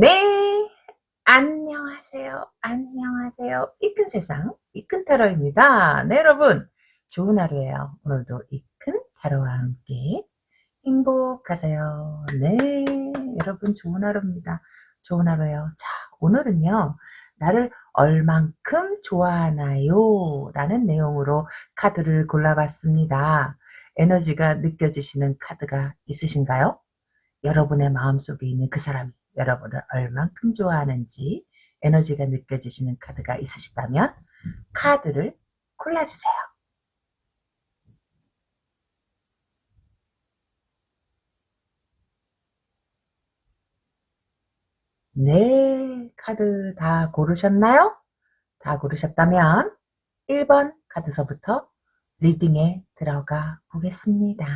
네. 안녕하세요. 안녕하세요. 이큰 세상 이큰 타로입니다. 네, 여러분. 좋은 하루예요. 오늘도 이큰 타로와 함께 행복하세요. 네. 여러분 좋은 하루입니다. 좋은 하루예요. 자, 오늘은요. 나를 얼만큼 좋아하나요? 라는 내용으로 카드를 골라봤습니다. 에너지가 느껴지시는 카드가 있으신가요? 여러분의 마음속에 있는 그 사람이 여러분을 얼만큼 좋아하는지 에너지가 느껴지시는 카드가 있으시다면 카드를 골라주세요. 네, 카드 다 고르셨나요? 다 고르셨다면 1번 카드서부터 리딩에 들어가 보겠습니다.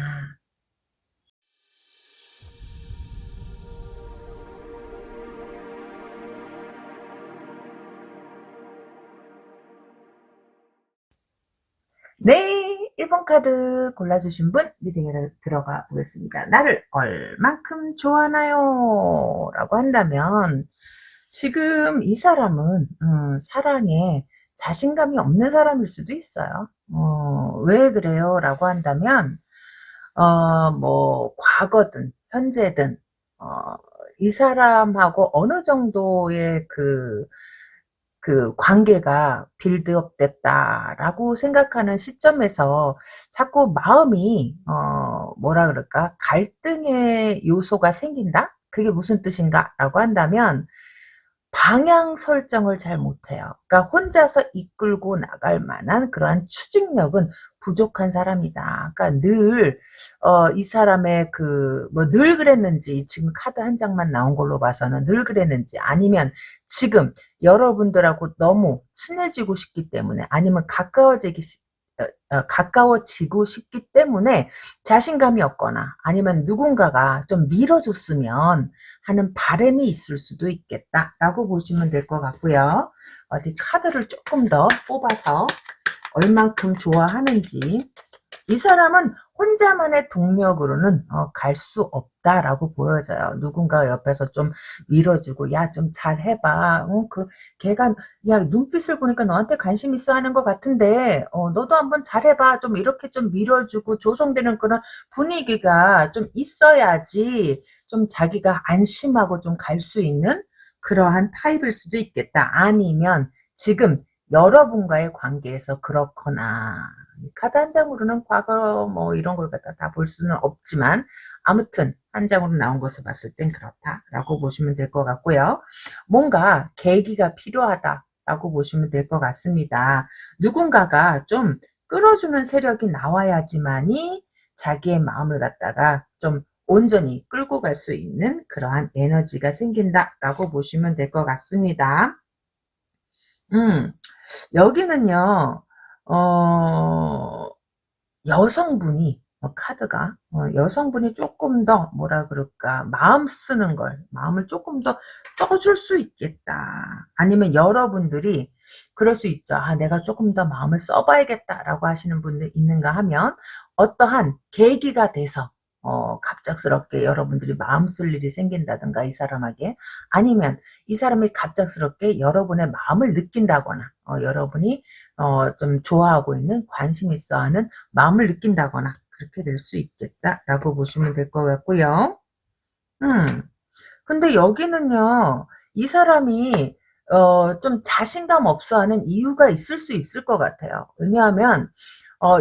네, 1번 카드 골라주신 분 리딩에 들어가 보겠습니다. 나를 얼만큼 좋아하나요? 라고 한다면 지금 이 사람은 사랑에 자신감이 없는 사람일 수도 있어요. 왜 그래요? 라고 한다면 뭐 과거든 현재든 어, 이 사람하고 어느 정도의 그 관계가 빌드업 됐다라고 생각하는 시점에서 자꾸 마음이 뭐라 그럴까 갈등의 요소가 생긴다? 그게 무슨 뜻인가? 라고 한다면 방향 설정을 잘 못해요. 그러니까 혼자서 이끌고 나갈 만한 그러한 추진력은 부족한 사람이다. 그러니까 늘, 이 사람의 뭐 늘 그랬는지, 지금 카드 한 장만 나온 걸로 봐서는 늘 그랬는지, 아니면 지금 여러분들하고 너무 친해지고 싶기 때문에, 아니면 가까워지고 싶기 때문에 자신감이 없거나 아니면 누군가가 좀 밀어줬으면 하는 바람이 있을 수도 있겠다라고 보시면 될 것 같고요. 어디 카드를 조금 더 뽑아서 얼만큼 좋아하는지. 이 사람은 혼자만의 동력으로는 갈 수 없다라고 보여져요. 누군가 옆에서 좀 밀어주고 야 좀 잘해봐. 걔가 야 눈빛을 보니까 너한테 관심 있어 하는 것 같은데 너도 한번 잘해봐. 좀 이렇게 좀 밀어주고 조성되는 그런 분위기가 좀 있어야지 좀 자기가 안심하고 좀 갈 수 있는 그러한 타입일 수도 있겠다. 아니면 지금 여러분과의 관계에서 그렇거나 카드 한 장으로는 과거 뭐 이런 걸 갖다 다 볼 수는 없지만 아무튼 한 장으로 나온 것을 봤을 땐 그렇다라고 보시면 될 것 같고요. 뭔가 계기가 필요하다라고 보시면 될 것 같습니다. 누군가가 좀 끌어주는 세력이 나와야지만이 자기의 마음을 갖다가 좀 온전히 끌고 갈 수 있는 그러한 에너지가 생긴다라고 보시면 될 것 같습니다. 음. 여기는요, 어, 여성분이, 카드가, 여성분이 조금 더, 뭐라 그럴까, 마음을 조금 더 써줄 수 있겠다. 아니면 여러분들이, 그럴 수 있죠. 아, 내가 조금 더 마음을 써봐야겠다라고 하시는 분들 있는가 하면, 어떠한 계기가 돼서, 갑작스럽게 여러분들이 마음 쓸 일이 생긴다든가, 이 사람에게. 아니면, 이 사람이 갑작스럽게 여러분의 마음을 느낀다거나, 여러분이, 좀 좋아하고 있는, 관심 있어 하는 마음을 느낀다거나, 그렇게 될 수 있겠다라고 보시면 될 것 같고요. 음. 근데 여기는요, 이 사람이, 좀 자신감 없어 하는 이유가 있을 수 있을 것 같아요. 왜냐하면,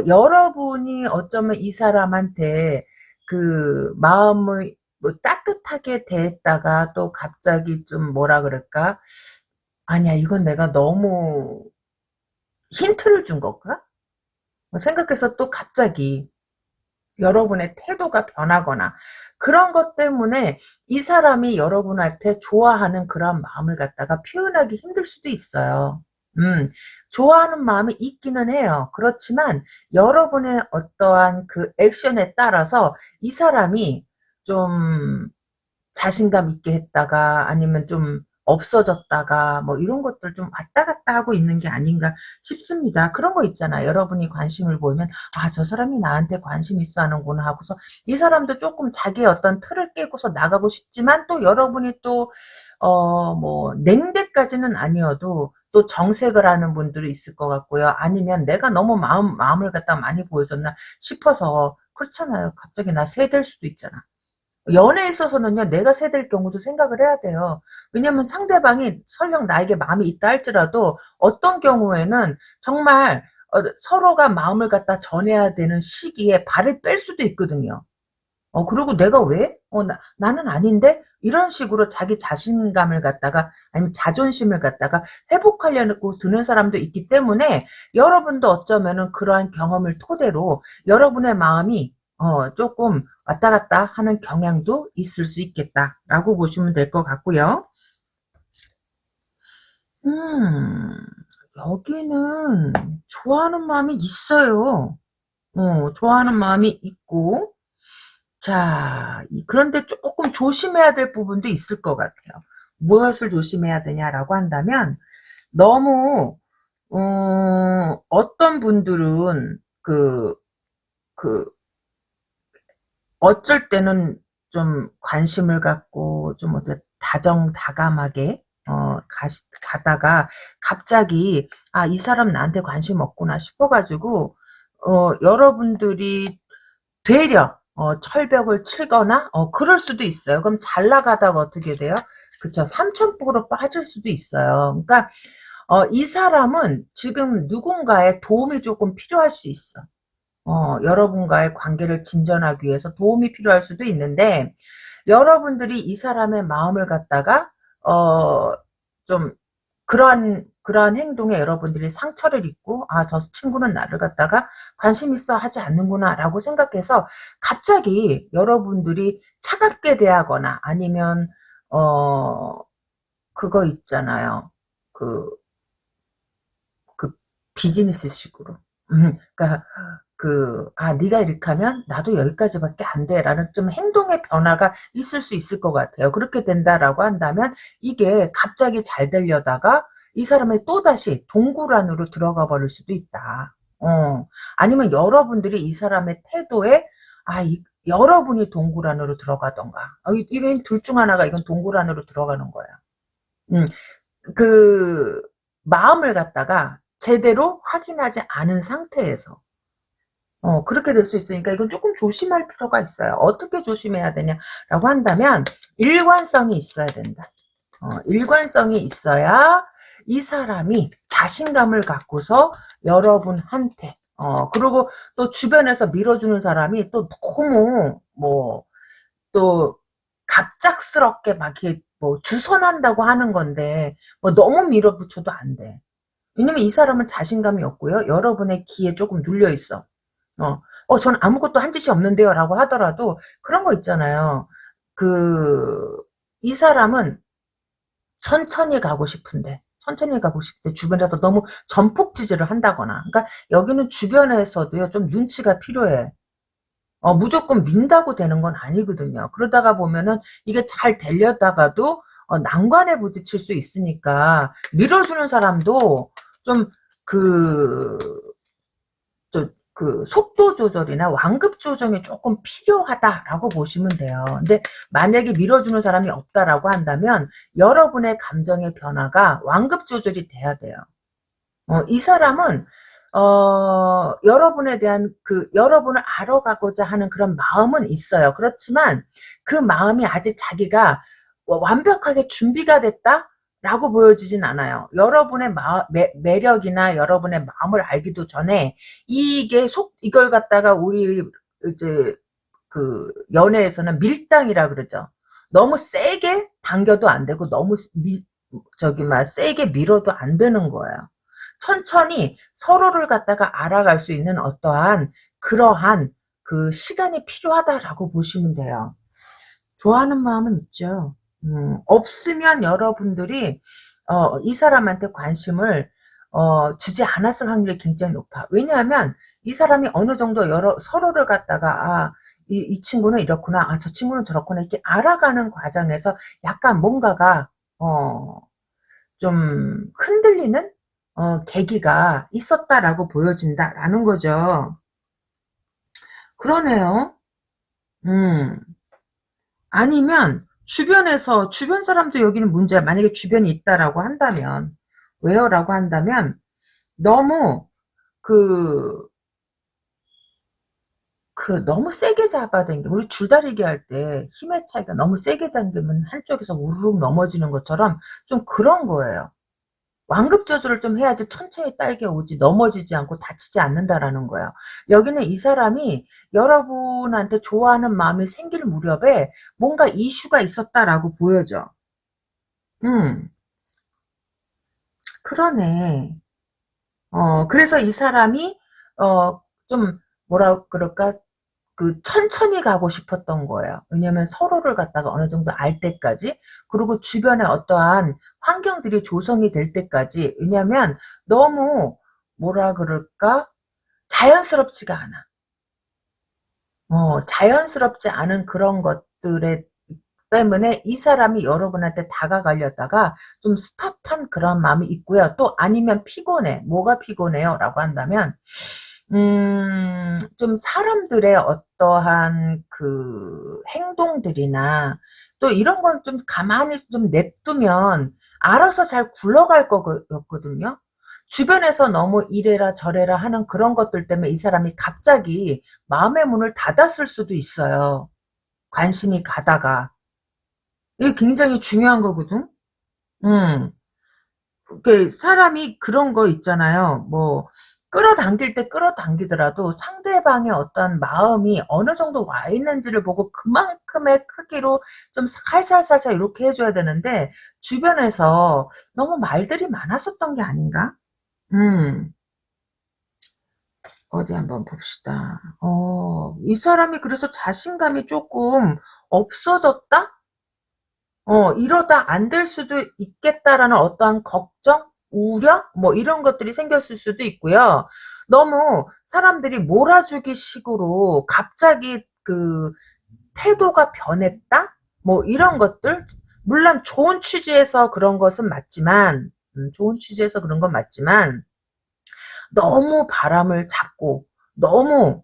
여러분이 어쩌면 이 사람한테 그 마음을 뭐 따뜻하게 대했다가 또 갑자기 좀 뭐라 그럴까? 아니야, 이건 내가 너무 힌트를 준 건가? 생각해서 또 갑자기 여러분의 태도가 변하거나 그런 것 때문에 이 사람이 여러분한테 좋아하는 그런 마음을 갖다가 표현하기 힘들 수도 있어요. 음, 좋아하는 마음이 있기는 해요. 그렇지만 여러분의 어떠한 그 액션에 따라서 이 사람이 좀 자신감 있게 했다가 아니면 좀 없어졌다가 뭐 이런 것들 좀 왔다 갔다 하고 있는 게 아닌가 싶습니다. 그런 거 있잖아. 여러분이 관심을 보이면 아, 저 사람이 나한테 관심 있어 하는구나 하고서 이 사람도 조금 자기의 어떤 틀을 깨고서 나가고 싶지만 또 여러분이 또 뭐 냉대까지는 아니어도 또 정색을 하는 분들이 있을 것 같고요. 아니면 내가 너무 마음을 갖다 많이 보여줬나 싶어서 그렇잖아요. 갑자기 나 세댈 수도 있잖아. 연애에 있어서는요, 내가 세댈 경우도 생각을 해야 돼요. 왜냐면 상대방이 설령 나에게 마음이 있다 할지라도 어떤 경우에는 정말 서로가 마음을 갖다 전해야 되는 시기에 발을 뺄 수도 있거든요. 그리고 내가 왜? 나는 아닌데? 이런 식으로 자기 자신감을 갖다가, 아니면 자존심을 갖다가 회복하려고 드는 사람도 있기 때문에, 여러분도 어쩌면은 그러한 경험을 토대로, 여러분의 마음이, 조금 왔다 갔다 하는 경향도 있을 수 있겠다라고 보시면 될 것 같고요. 음, 여기는 좋아하는 마음이 있어요. 좋아하는 마음이 있고, 자, 그런데 조금 조심해야 될 부분도 있을 것 같아요. 무엇을 조심해야 되냐라고 한다면, 너무, 어떤 분들은, 그, 어쩔 때는 좀 관심을 갖고, 좀 다정다감하게, 가다가, 갑자기, 아, 이 사람 나한테 관심 없구나 싶어가지고, 여러분들이 되려 철벽을 치거나 그럴 수도 있어요. 그럼 잘 나가다가 어떻게 돼요? 그쵸. 삼천포로 빠질 수도 있어요. 그러니까 이 사람은 지금 누군가의 도움이 조금 필요할 수 있어. 여러분과의 관계를 진전하기 위해서 도움이 필요할 수도 있는데 여러분들이 이 사람의 마음을 갖다가 좀 그러한 행동에 여러분들이 상처를 입고, 아, 저 친구는 나를 갖다가 관심 있어 하지 않는구나, 라고 생각해서 갑자기 여러분들이 차갑게 대하거나 아니면, 그거 있잖아요. 그, 그 비즈니스식으로. 그러니까 네가 이렇게 하면 나도 여기까지밖에 안 돼. 라는 좀 행동의 변화가 있을 수 있을 것 같아요. 그렇게 된다라고 한다면 이게 갑자기 잘 되려다가 이 사람의 또다시 동굴 안으로 들어가 버릴 수도 있다. 아니면 여러분들이 이 사람의 태도에 여러분이 동굴 안으로 들어가던가. 이건 둘 중 하나가 이건 동굴 안으로 들어가는 거야. 음, 그 마음을 갖다가 제대로 확인하지 않은 상태에서 그렇게 될 수 있으니까 이건 조금 조심할 필요가 있어요. 어떻게 조심해야 되냐라고 한다면 일관성이 있어야 된다. 일관성이 있어야 이 사람이 자신감을 갖고서 여러분한테 그리고 또 주변에서 밀어주는 사람이 또 너무 또 갑작스럽게 막 이렇게 주선한다고 하는 건데 너무 밀어붙여도 안 돼. 왜냐면 이 사람은 자신감이 없고요. 여러분의 기에 조금 눌려 있어. 전 아무것도 한 짓이 없는데요. 라고 하더라도 그런 거 있잖아요. 이 사람은 천천히 가고 싶대. 주변에서 너무 전폭지지를 한다거나. 그러니까 여기는 주변에서도요, 좀 눈치가 필요해. 무조건 민다고 되는 건 아니거든요. 그러다가 보면은 이게 잘 되려다가도 난관에 부딪힐 수 있으니까 밀어주는 사람도 좀 그, 속도 조절이나 완급 조정이 조금 필요하다라고 보시면 돼요. 근데 만약에 밀어주는 사람이 없다라고 한다면 여러분의 감정의 변화가 완급 조절이 돼야 돼요. 이 사람은 여러분에 대한 여러분을 알아가고자 하는 그런 마음은 있어요. 그렇지만 그 마음이 아직 자기가 완벽하게 준비가 됐다라고 보여지진 않아요. 여러분의 매력이나 여러분의 마음을 알기도 전에 이걸 갖다가 우리 이제 연애에서는 밀당이라 그러죠. 너무 세게 당겨도 안 되고 너무 세게 밀어도 안 되는 거예요. 천천히 서로를 갖다가 알아갈 수 있는 어떠한 그러한 시간이 필요하다라고 보시면 돼요. 좋아하는 마음은 있죠. 없으면 여러분들이 이 사람한테 관심을 주지 않았을 확률이 굉장히 높아. 왜냐하면 이 사람이 어느 정도 서로를 갖다가 이 친구는 이렇구나, 저 친구는 저렇구나 이렇게 알아가는 과정에서 약간 뭔가가 어, 좀 흔들리는 계기가 있었다라고 보여진다라는 거죠. 그러네요. 음. 아니면 주변 사람도 여기는 문제야. 만약에 주변이 있다라고 한다면 왜요? 라고 한다면 너무 그 너무 세게 잡아당겨. 우리 줄다리기 할 때 힘의 차이가 너무 세게 당기면 한쪽에서 우르르 넘어지는 것처럼 좀 그런 거예요. 완급조절을 좀 해야지 천천히 딸겨 오지 넘어지지 않고 다치지 않는다라는 거예요. 여기는 이 사람이 여러분한테 좋아하는 마음이 생길 무렵에 뭔가 이슈가 있었다라고 보여져. 음, 그러네. 그래서 이 사람이 좀 뭐라 그럴까 천천히 가고 싶었던 거예요. 왜냐면 서로를 갖다가 어느 정도 알 때까지, 그리고 주변에 어떠한 환경들이 조성이 될 때까지, 왜냐면 너무, 뭐라 그럴까, 자연스럽지가 않아. 자연스럽지 않은 그런 것들에 때문에 이 사람이 여러분한테 다가가려다가 좀 스탑한 그런 마음이 있고요. 또 아니면 피곤해. 뭐가 피곤해요? 라고 한다면, 좀 사람들의 어떠한 그 행동들이나 또 이런 건 좀 가만히 좀 냅두면 알아서 잘 굴러갈 거거든요. 주변에서 너무 이래라 저래라 하는 그런 것들 때문에 이 사람이 갑자기 마음의 문을 닫았을 수도 있어요. 관심이 가다가. 이게 굉장히 중요한 거거든. 음. 사람이 그런 거 있잖아요. 뭐, 끌어당길 때 끌어당기더라도 상대방의 어떤 마음이 어느 정도 와 있는지를 보고 그만큼의 크기로 좀 살살살살 이렇게 해줘야 되는데, 주변에서 너무 말들이 많았었던 게 아닌가? 음, 어디 한번 봅시다. 이 사람이 그래서 자신감이 조금 없어졌다? 이러다 안 될 수도 있겠다라는 어떠한 걱정, 우려, 뭐 이런 것들이 생겼을 수도 있고요. 너무 사람들이 몰아주기 식으로 갑자기 태도가 변했다? 뭐 이런 것들, 물론 좋은 취지에서 그런 것은 맞지만, 좋은 취지에서 그런 건 맞지만, 너무 바람을 잡고, 너무,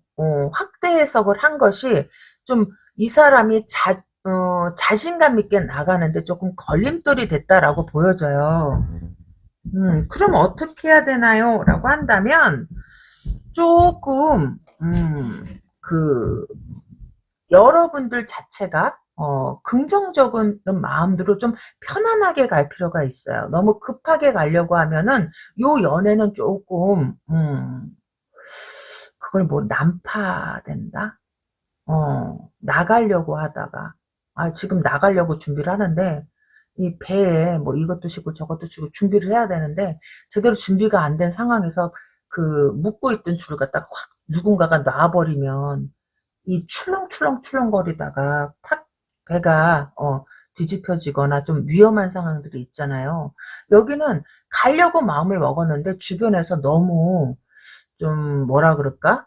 확대 해석을 한 것이 좀 이 사람이 자신감 있게 나가는데 조금 걸림돌이 됐다라고 보여져요. 그럼 어떻게 해야 되나요? 라고 한다면, 조금, 그, 여러분들 자체가, 긍정적인 마음으로 좀 편안하게 갈 필요가 있어요. 너무 급하게 가려고 하면은, 요 연애는 조금, 그걸 뭐, 난파된다? 나가려고 하다가, 지금 나가려고 준비를 하는데, 이 배에 뭐 이것도 싣고 저것도 싣고 준비를 해야 되는데, 제대로 준비가 안 된 상황에서 묶고 있던 줄을 갖다가 확 누군가가 놔버리면, 이 출렁출렁출렁거리다가 배가, 뒤집혀지거나 좀 위험한 상황들이 있잖아요. 여기는 가려고 마음을 먹었는데, 주변에서 너무, 좀, 뭐라 그럴까?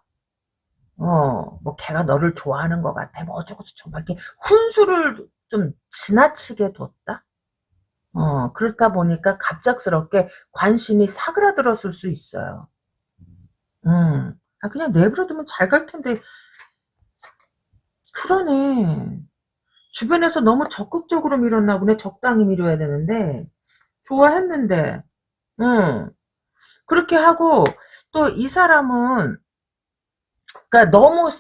뭐 걔가 너를 좋아하는 것 같아. 뭐 어쩌고저쩌고 막 이렇게 훈수를 좀 지나치게 뒀다. 그렇다 보니까 갑작스럽게 관심이 사그라들었을 수 있어요. 그냥 내버려두면 잘 갈 텐데. 그러네. 주변에서 너무 적극적으로 밀었나 보네. 적당히 밀어야 되는데. 좋아했는데. 음. 그렇게 하고 또 이 사람은, 그러니까 너무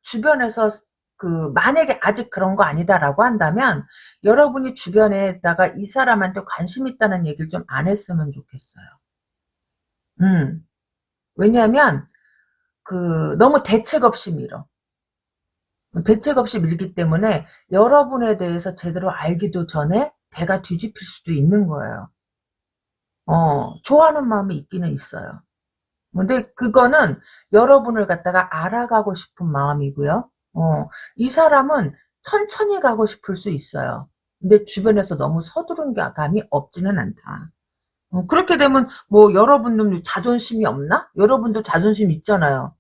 주변에서 만약에 아직 그런 거 아니다라고 한다면 여러분이 주변에다가 이 사람한테 관심 있다는 얘기를 좀 안 했으면 좋겠어요. 음. 왜냐하면 너무 대책 없이 밀어. 대책 없이 밀기 때문에 여러분에 대해서 제대로 알기도 전에 배가 뒤집힐 수도 있는 거예요. 좋아하는 마음이 있기는 있어요. 근데 그거는 여러분을 갖다가 알아가고 싶은 마음이고요. 이 사람은 천천히 가고 싶을 수 있어요. 근데 주변에서 너무 서두른 감이 없지는 않다. 그렇게 되면 뭐 여러분은 자존심이 없나? 여러분도 자존심 있잖아요.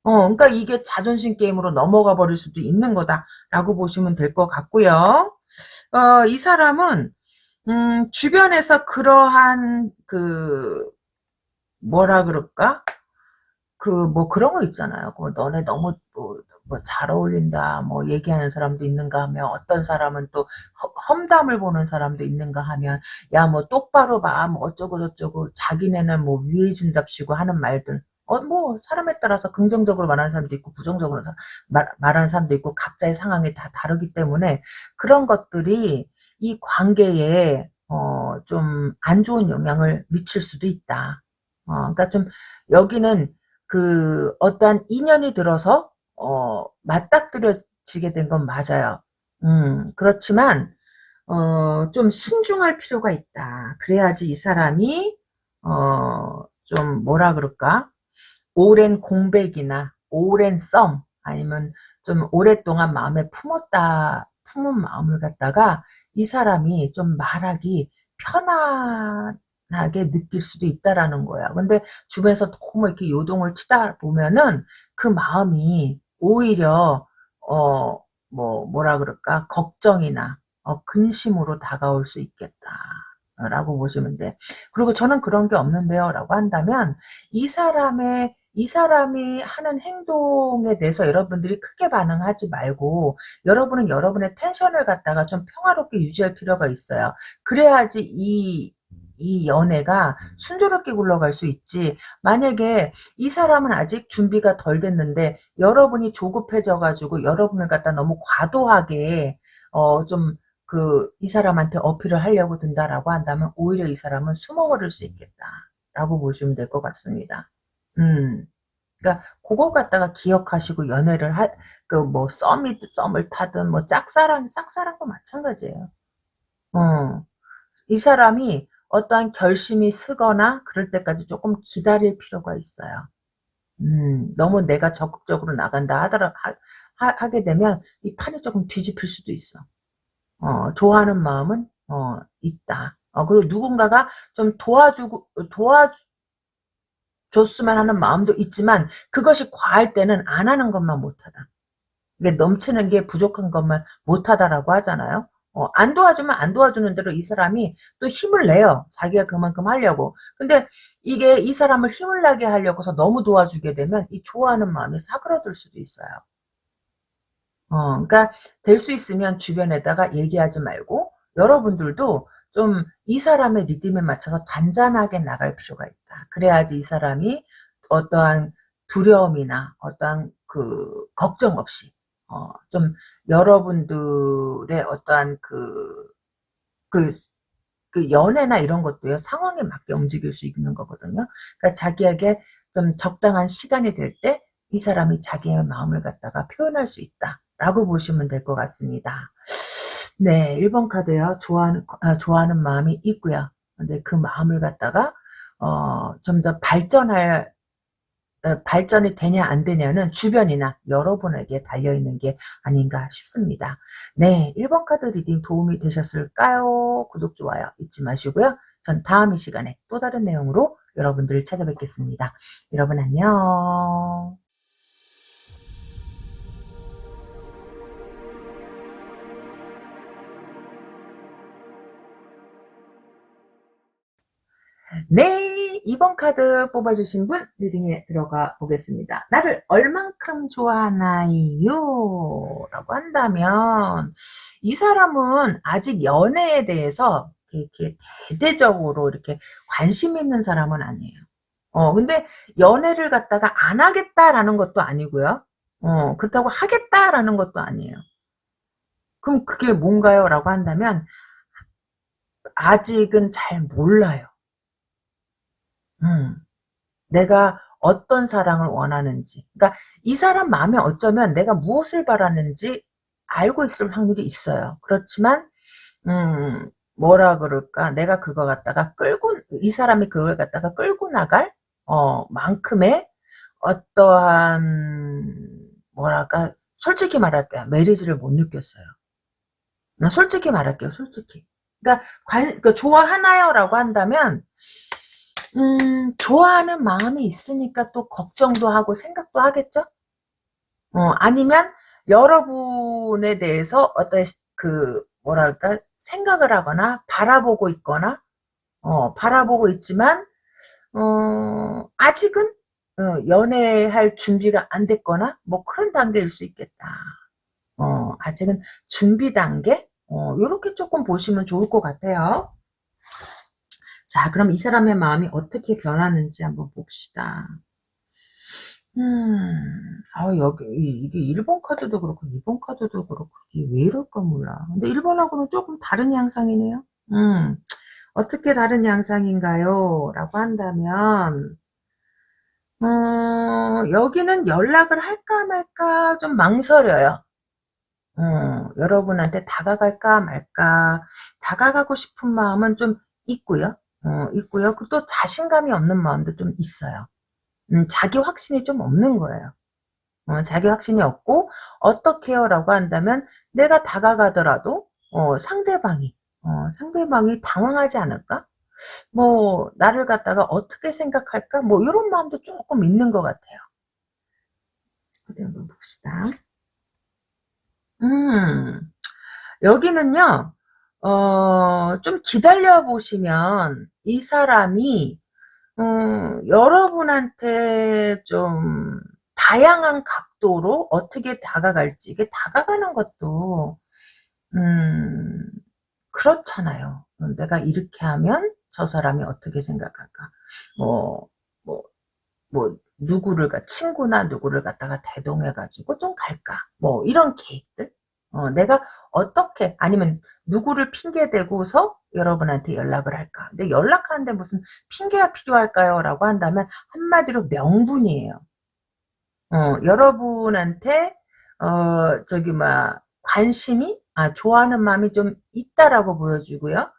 그러니까 이게 자존심 게임으로 넘어가 버릴 수도 있는 거다라고 보시면 될 것 같고요. 이 사람은 주변에서 그러한 뭐라 그럴까? 뭐 그런 거 있잖아요. 너네 너무 뭐 잘 어울린다, 뭐 얘기하는 사람도 있는가 하면, 어떤 사람은 또 험담을 보는 사람도 있는가 하면, 야, 뭐 똑바로 봐, 뭐 어쩌고 저쩌고, 자기네는 뭐 위해 준답시고 하는 말들. 뭐 사람에 따라서 긍정적으로 말하는 사람도 있고 부정적으로 말하는 사람도 있고, 각자의 상황이 다 다르기 때문에 그런 것들이 이 관계에 좀 안 좋은 영향을 미칠 수도 있다. 그러니까 좀 여기는 어떠한 인연이 들어서, 맞닥뜨려지게 된 건 맞아요. 그렇지만, 좀 신중할 필요가 있다. 그래야지 이 사람이, 좀 뭐라 그럴까? 오랜 공백이나, 오랜 썸, 아니면 좀 오랫동안 마음에 품은 마음을 갖다가 이 사람이 좀 말하기 편안하게 느낄 수도 있다라는 거야. 근데 주변에서 너무 이렇게 요동을 치다 보면은 그 마음이 오히려, 어, 뭐라 그럴까? 걱정이나, 근심으로 다가올 수 있겠다. 라고 보시면 돼. 그리고 저는 그런 게 없는데요. 라고 한다면, 이 사람이 하는 행동에 대해서 여러분들이 크게 반응하지 말고, 여러분은 여러분의 텐션을 갖다가 좀 평화롭게 유지할 필요가 있어요. 그래야지 이 연애가 순조롭게 굴러갈 수 있지. 만약에 이 사람은 아직 준비가 덜 됐는데, 여러분이 조급해져가지고, 여러분을 갖다 너무 과도하게, 좀, 이 사람한테 어필을 하려고 든다라고 한다면, 오히려 이 사람은 숨어버릴 수 있겠다라고 보시면 될 것 같습니다. 음. 그러니까 그거 갖다가 기억하시고 연애를 뭐 썸을 타든 뭐 짝사랑도 마찬가지예요. 어. 이 사람이 어떠한 결심이 서거나 그럴 때까지 조금 기다릴 필요가 있어요. 너무 내가 적극적으로 나간다 하게 되면 이 판이 조금 뒤집힐 수도 있어. 좋아하는 마음은 있다. 그리고 누군가가 좀 도와줬으면 하는 마음도 있지만, 그것이 과할 때는 안 하는 것만 못하다. 이게 넘치는 게 부족한 것만 못하다라고 하잖아요. 안 도와주면 안 도와주는 대로 이 사람이 또 힘을 내요. 자기가 그만큼 하려고. 근데 이게 이 사람을 힘을 나게 하려고서 너무 도와주게 되면 이 좋아하는 마음이 사그러들 수도 있어요. 그러니까 될 수 있으면 주변에다가 얘기하지 말고, 여러분들도 좀 이 사람의 리듬에 맞춰서 잔잔하게 나갈 필요가 있다. 그래야지 이 사람이 어떠한 두려움이나 어떠한 걱정 없이, 좀 여러분들의 어떠한 그, 연애나 이런 것도요, 상황에 맞게 움직일 수 있는 거거든요. 그러니까 자기에게 좀 적당한 시간이 될 때 이 사람이 자기의 마음을 갖다가 표현할 수 있다라고 보시면 될 것 같습니다. 네, 1번 카드요. 좋아하는 마음이 있고요. 근데 그 마음을 갖다가 좀 더 발전이 되냐 안 되냐는 주변이나 여러분에게 달려있는 게 아닌가 싶습니다. 네, 1번 카드 리딩 도움이 되셨을까요? 구독, 좋아요 잊지 마시고요. 전 다음 이 시간에 또 다른 내용으로 여러분들을 찾아뵙겠습니다. 여러분 안녕. 네, 2번 카드 뽑아주신 분 리딩에 들어가 보겠습니다. 나를 얼만큼 좋아하나요? 라고 한다면, 이 사람은 아직 연애에 대해서 이렇게 대대적으로 이렇게 관심 있는 사람은 아니에요. 근데 연애를 갖다가 안 하겠다라는 것도 아니고요. 그렇다고 하겠다라는 것도 아니에요. 그럼 그게 뭔가요? 라고 한다면, 아직은 잘 몰라요. 음. 내가 어떤 사랑을 원하는지. 그러니까 이 사람 마음에 어쩌면 내가 무엇을 바라는지 알고 있을 확률이 있어요. 그렇지만, 뭐라 그럴까? 내가 그거 갖다가 이 사람이 그걸 갖다가 끌고 나갈, 만큼의 어떠한, 뭐랄까, 솔직히 말할게요. 메리지를 못 느꼈어요. 나 솔직히 말할게요. 솔직히. 그러니까, 좋아하나요? 라고 한다면, 좋아하는 마음이 있으니까 또 걱정도 하고 생각도 하겠죠? 아니면 여러분에 대해서 어떤 뭐랄까, 생각을 하거나, 바라보고 있거나, 바라보고 있지만, 아직은, 연애할 준비가 안 됐거나, 뭐 그런 단계일 수 있겠다. 아직은 준비 단계? 요렇게 조금 보시면 좋을 것 같아요. 자, 그럼 이 사람의 마음이 어떻게 변하는지 한번 봅시다. 여기, 이게 1번 카드도 그렇고, 2번 카드도 그렇고, 이게 왜 이럴까 몰라. 근데 1번하고는 조금 다른 양상이네요. 어떻게 다른 양상인가요? 라고 한다면, 여기는 연락을 할까 말까 좀 망설여요. 여러분한테 다가갈까 말까, 다가가고 싶은 마음은 좀 있고요. 있고요. 그리고 또 자신감이 없는 마음도 좀 있어요. 자기 확신이 좀 없는 거예요. 자기 확신이 없고, 어떻게요? 라고 한다면, 내가 다가가더라도, 상대방이 당황하지 않을까? 뭐, 나를 갖다가 어떻게 생각할까? 뭐, 이런 마음도 조금 있는 것 같아요. 어디 한번 봅시다. 여기는요, 좀 기다려 보시면, 이 사람이, 여러분한테 좀 다양한 각도로 어떻게 다가갈지, 이게 다가가는 것도, 음, 그렇잖아요. 내가 이렇게 하면 저 사람이 어떻게 생각할까? 뭐, 뭐, 친구나 누구를 갖다가 대동해가지고 좀 갈까? 뭐, 이런 계획들? 내가 어떻게, 아니면 누구를 핑계대고서 여러분한테 연락을 할까? 근데 연락하는데 무슨 핑계가 필요할까요? 라고 한다면, 한마디로 명분이에요. 여러분한테, 관심이, 좋아하는 마음이 좀 있다라고 보여주고요.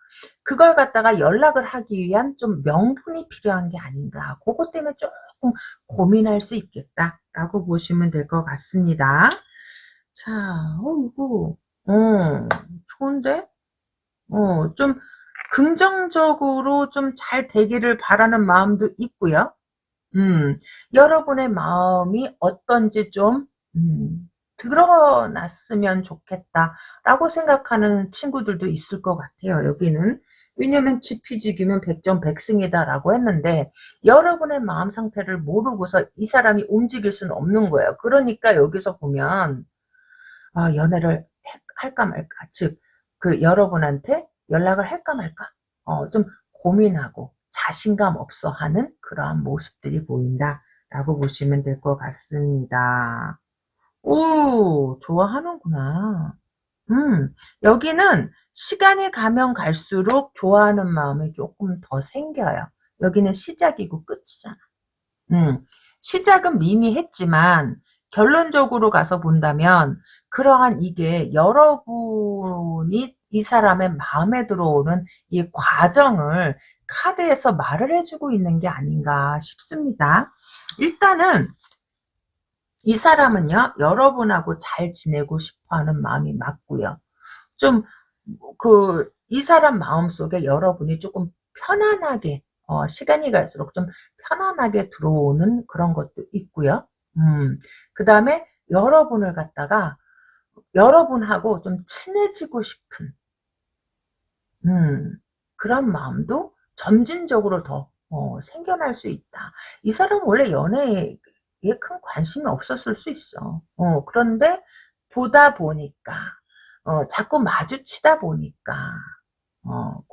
그걸 갖다가 연락을 하기 위한 좀 명분이 필요한 게 아닌가. 그것 때문에 조금 고민할 수 있겠다라고 보시면 될 것 같습니다. 자, 이거, 좋은데? 좀 긍정적으로 좀 잘 되기를 바라는 마음도 있고요. 여러분의 마음이 어떤지 좀, 드러났으면 좋겠다라고 생각하는 친구들도 있을 것 같아요, 여기는. 왜냐면 지피지기면 백전백승이다라고 했는데, 여러분의 마음 상태를 모르고서 이 사람이 움직일 수는 없는 거예요. 그러니까 여기서 보면, 연애를 할까 말까. 즉, 여러분한테 연락을 할까 말까. 좀 고민하고 자신감 없어 하는 그러한 모습들이 보인다라고 보시면 될 것 같습니다. 오, 좋아하는구나. 여기는 시간이 가면 갈수록 좋아하는 마음이 조금 더 생겨요. 여기는 시작이고 끝이잖아. 시작은 미미했지만 결론적으로 가서 본다면 그러한 이게 여러분이 이 사람의 마음에 들어오는 이 과정을 카드에서 말을 해주고 있는 게 아닌가 싶습니다. 일단은 이 사람은요, 여러분하고 잘 지내고 싶어 하는 마음이 맞고요. 좀, 이 사람 마음속에 여러분이 조금 편안하게, 시간이 갈수록 좀 편안하게 들어오는 그런 것도 있고요. 그 다음에 여러분을 갖다가, 여러분하고 좀 친해지고 싶은, 그런 마음도 점진적으로 더, 생겨날 수 있다. 이 사람은 원래 연애에 큰 관심이 없었을 수 있어. 그런데 보다 보니까, 자꾸 마주치다 보니까,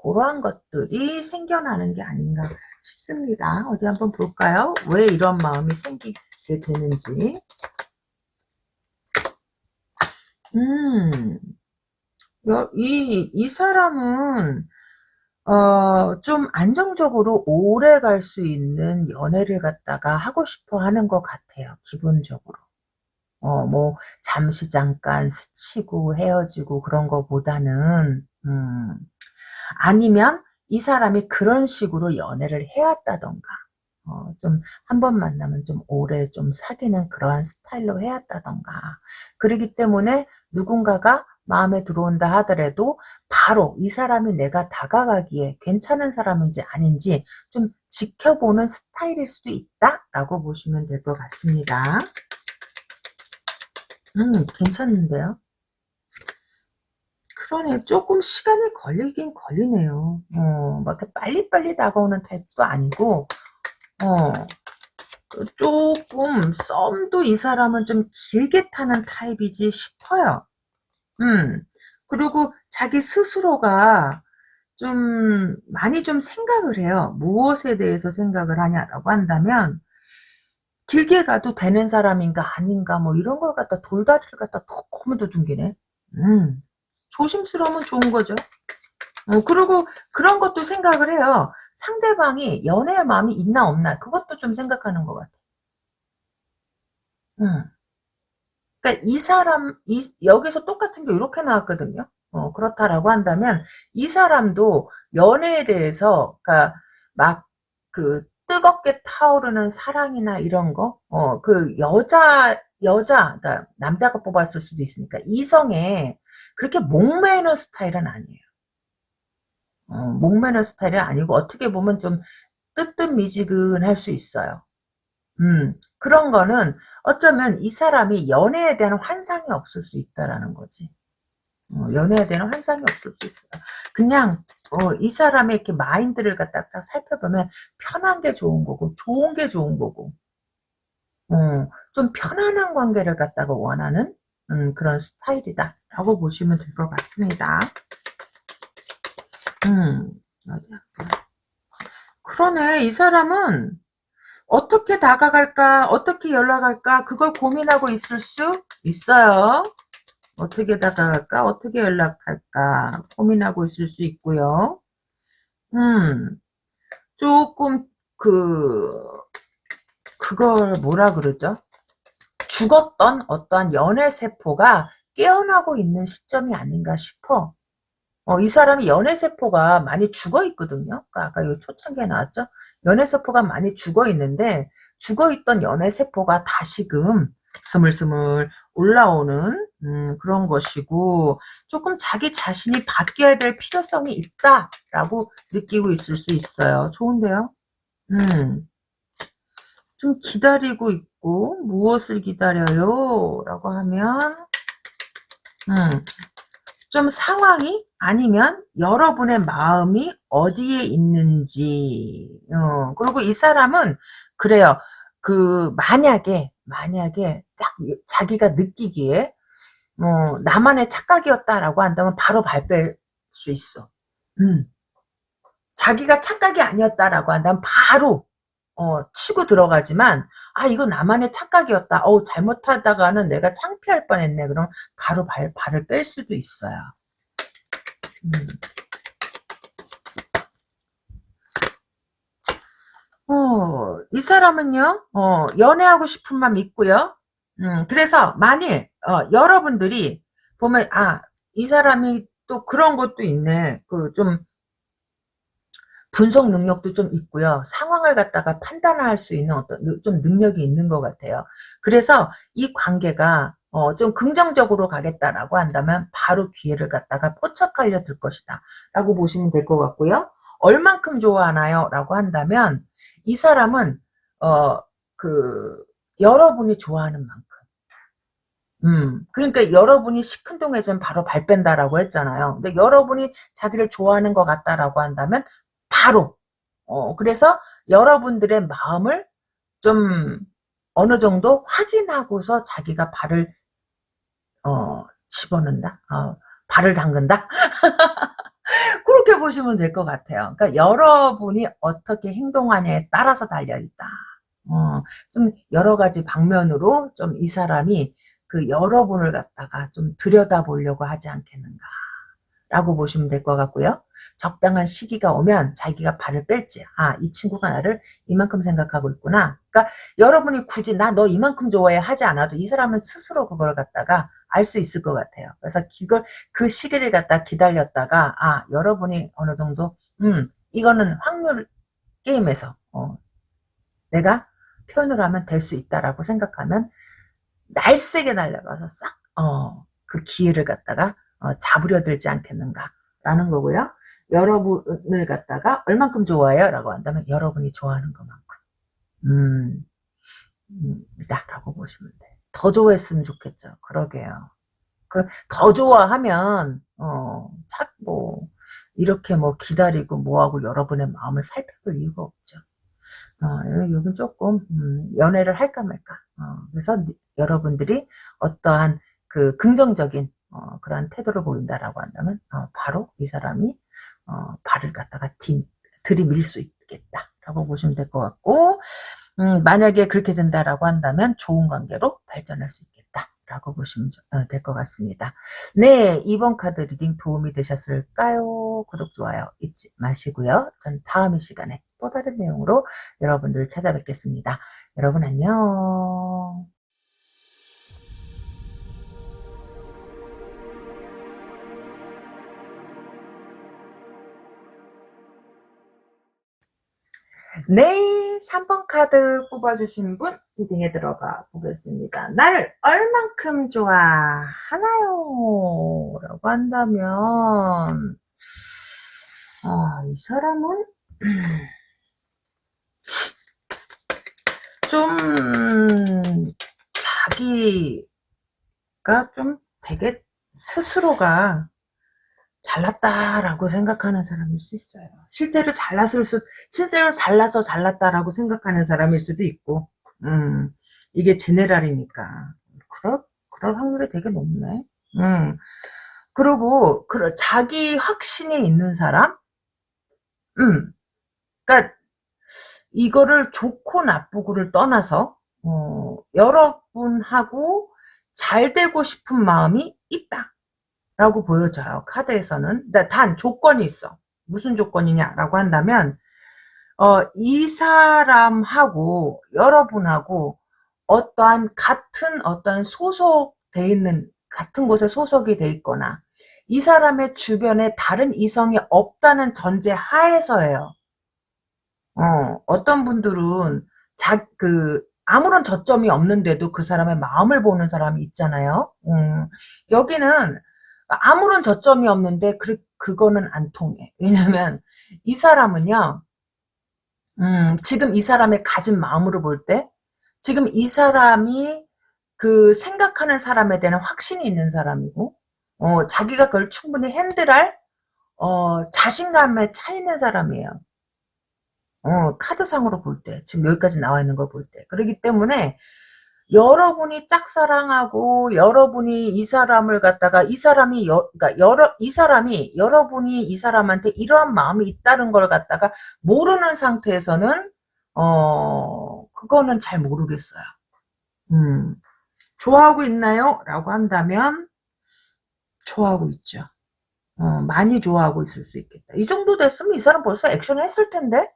그러한 것들이 생겨나는 게 아닌가 싶습니다. 어디 한번 볼까요? 왜 이런 마음이 생기게 되는지. 이 사람은, 좀 안정적으로 오래 갈 수 있는 연애를 갖다가 하고 싶어 하는 것 같아요, 기본적으로. 뭐, 잠시 잠깐 스치고 헤어지고 그런 거보다는, 아니면 이 사람이 그런 식으로 연애를 해왔다던가, 좀, 한 번 만나면 좀 오래 좀 사귀는 그러한 스타일로 해왔다던가. 그러기 때문에 누군가가 마음에 들어온다 하더라도 바로 이 사람이 내가 다가가기에 괜찮은 사람인지 아닌지 좀 지켜보는 스타일일 수도 있다라고 보시면 될 것 같습니다. 괜찮은데요? 그러네. 조금 시간이 걸리긴 걸리네요. 막 이렇게 빨리빨리 다가오는 타입도 아니고, 어, 조금 썸도 이 사람은 좀 길게 타는 타입이지 싶어요. 음. 그리고 자기 스스로가 좀 많이 좀 생각을 해요. 무엇에 대해서 생각을 하냐라고 한다면 길게 가도 되는 사람인가 아닌가 뭐 이런 걸 갖다 돌다리를 갖다 너무 두둥기네. 조심스러우면 좋은 거죠. 그리고 그런 것도 생각을 해요. 상대방이 연애할 마음이 있나 없나 그것도 좀 생각하는 것 같아. 음. 그러니까 이 사람 여기서 똑같은 게 이렇게 나왔거든요. 그렇다라고 한다면 이 사람도 연애에 대해서 그러니까 막 그 뜨겁게 타오르는 사랑이나 이런 거, 그 그러니까 남자가 뽑았을 수도 있으니까 이성에 그렇게 목매는 스타일은 아니에요. 목매는 스타일이 아니고 어떻게 보면 좀 뜨뜻미지근할 수 있어요. 그런 거는 어쩌면 이 사람이 연애에 대한 환상이 없을 수 있다라는 거지. 연애에 대한 환상이 없을 수 있어요. 그냥 이 사람의 이렇게 마인드를 갖다 딱 살펴보면 편한 게 좋은 거고 좋은 게 좋은 거고 좀 편안한 관계를 갖다가 원하는 그런 스타일이다라고 보시면 될 것 같습니다. 어디야? 그러네. 이 사람은 어떻게 다가갈까 어떻게 연락할까 그걸 고민하고 있을 수 있어요. 어떻게 다가갈까? 어떻게 연락할까? 고민하고 있을 수 있고요. 조금 그 그걸 뭐라 그러죠? 죽었던 어떠한 연애 세포가 깨어나고 있는 시점이 아닌가 싶어. 이 사람이 연애 세포가 많이 죽어 있거든요. 그러니까 아까 요 초창기에 나왔죠? 연애 세포가 많이 죽어 있는데 죽어 있던 연애 세포가 다시금 스물스물 올라오는 그런 것이고 조금 자기 자신이 바뀌어야 될 필요성이 있다라고 느끼고 있을 수 있어요. 좋은데요? 좀 기다리고 있고 무엇을 기다려요? 라고 하면 좀 상황이 아니면 여러분의 마음이 어디에 있는지 그리고 이 사람은 그래요. 그 만약에 딱 자기가 느끼기에 나만의 착각이었다라고 한다면 바로 발뺄 수 있어. 음. 자기가 착각이 아니었다라고 한다면 바로 치고 들어가지만 이거 나만의 착각이었다. 잘못하다가는 내가 창피할 뻔했네. 그럼 바로 발을 뺄 수도 있어요. 음. 이 사람은요, 연애하고 싶은 마음 있고요. 그래서 만일 여러분들이 보면 이 사람이 또 그런 것도 있네. 그 좀 분석 능력도 좀 있고요. 상황을 갖다가 판단할 수 있는 어떤 좀 능력이 있는 것 같아요. 그래서 이 관계가 좀 긍정적으로 가겠다라고 한다면 바로 기회를 갖다가 포착하려 들 것이다. 라고 보시면 될 것 같고요. 얼만큼 좋아하나요? 라고 한다면 이 사람은 어, 그 여러분이 좋아하는 만큼 그러니까 여러분이 시큰둥해지면 바로 발 뺀다라고 했잖아요. 근데 여러분이 자기를 좋아하는 것 같다라고 한다면 바로 그래서 여러분들의 마음을 좀 어느 정도 확인하고서 자기가 발을 집어넣는다. 발을 담근다. 그렇게 보시면 될 것 같아요. 그러니까 여러분이 어떻게 행동하냐에 따라서 달려있다. 좀 여러 가지 방면으로 좀 이 사람이 그 여러분을 갖다가 좀 들여다보려고 하지 않겠는가. 라고 보시면 될 것 같고요. 적당한 시기가 오면 자기가 발을 뺄지. 이 친구가 나를 이만큼 생각하고 있구나. 그러니까 여러분이 굳이 나 너 이만큼 좋아해 하지 않아도 이 사람은 스스로 그걸 갖다가 알 수 있을 것 같아요. 그래서 그 시기를 갖다 기다렸다가 여러분이 어느 정도 이거는 확률 게임에서 내가 표현을 하면 될 수 있다라고 생각하면 날쌔게 날아가서 싹 그 기회를 갖다가 잡으려 들지 않겠는가라는 거고요. 여러분을 갖다가 얼만큼 좋아해요? 라고 한다면 여러분이 좋아하는 것만큼 라고 보시면 돼요. 더 좋아했으면 좋겠죠. 그러게요. 더 좋아하면 이렇게 뭐 기다리고 뭐하고 여러분의 마음을 살펴볼 이유가 없죠. 여긴 조금 연애를 할까 말까. 그래서 여러분들이 어떠한 그 긍정적인 그런 태도를 보인다라고 한다면 바로 이 사람이 발을 갖다가 들이밀 수 있겠다라고 보시면 될 것 같고, 만약에 그렇게 된다라고 한다면 좋은 관계로 발전할 수 있겠다라고 보시면 될 것 같습니다. 네, 이번 카드 리딩 도움이 되셨을까요? 구독, 좋아요 잊지 마시고요. 전 다음 이 시간에 또 다른 내용으로 여러분들 찾아뵙겠습니다. 여러분 안녕. 네, 3번 카드 뽑아주신 분 리딩에 들어가 보겠습니다. 나를 얼만큼 좋아하나요? 라고 한다면 이 사람은 좀 자기가 좀 되게 스스로가 잘났다라고 생각하는 사람일 수 있어요. 실제로 잘나서 잘났다라고 생각하는 사람일 수도 있고, 이게 제네랄이니까. 그럴 확률이 되게 높네. 그리고, 자기 확신이 있는 사람? 그러니까, 이거를 좋고 나쁘고를 떠나서, 여러분하고 잘 되고 싶은 마음이 있다. 라고 보여져요. 카드에서는. 단 조건이 있어. 무슨 조건이냐라고 한다면 이 사람하고 여러분하고 어떠한 소속돼 있는 같은 곳에 소속이 돼 있거나 이 사람의 주변에 다른 이성이 없다는 전제 하에서예요. 어떤 분들은 아무런 저점이 없는데도 그 사람의 마음을 보는 사람이 있잖아요. 여기는 아무런 저점이 없는데 그거는 안 통해. 왜냐면 이 사람은요. 지금 이 사람의 가진 마음으로 볼 때 지금 이 사람이 그 생각하는 사람에 대한 확신이 있는 사람이고 자기가 그걸 충분히 핸들할 자신감에 차 있는 사람이에요. 카드상으로 볼 때, 지금 여기까지 나와 있는 걸 볼 때. 그렇기 때문에, 여러분이 짝사랑하고, 여러분이 이 사람을 갖다가, 이 사람이, 여러분이 이 사람한테 이러한 마음이 있다는 걸 갖다가 모르는 상태에서는, 그거는 잘 모르겠어요. 좋아하고 있나요? 라고 한다면, 좋아하고 있죠. 많이 좋아하고 있을 수 있겠다. 이 정도 됐으면 이 사람 벌써 액션 했을 텐데?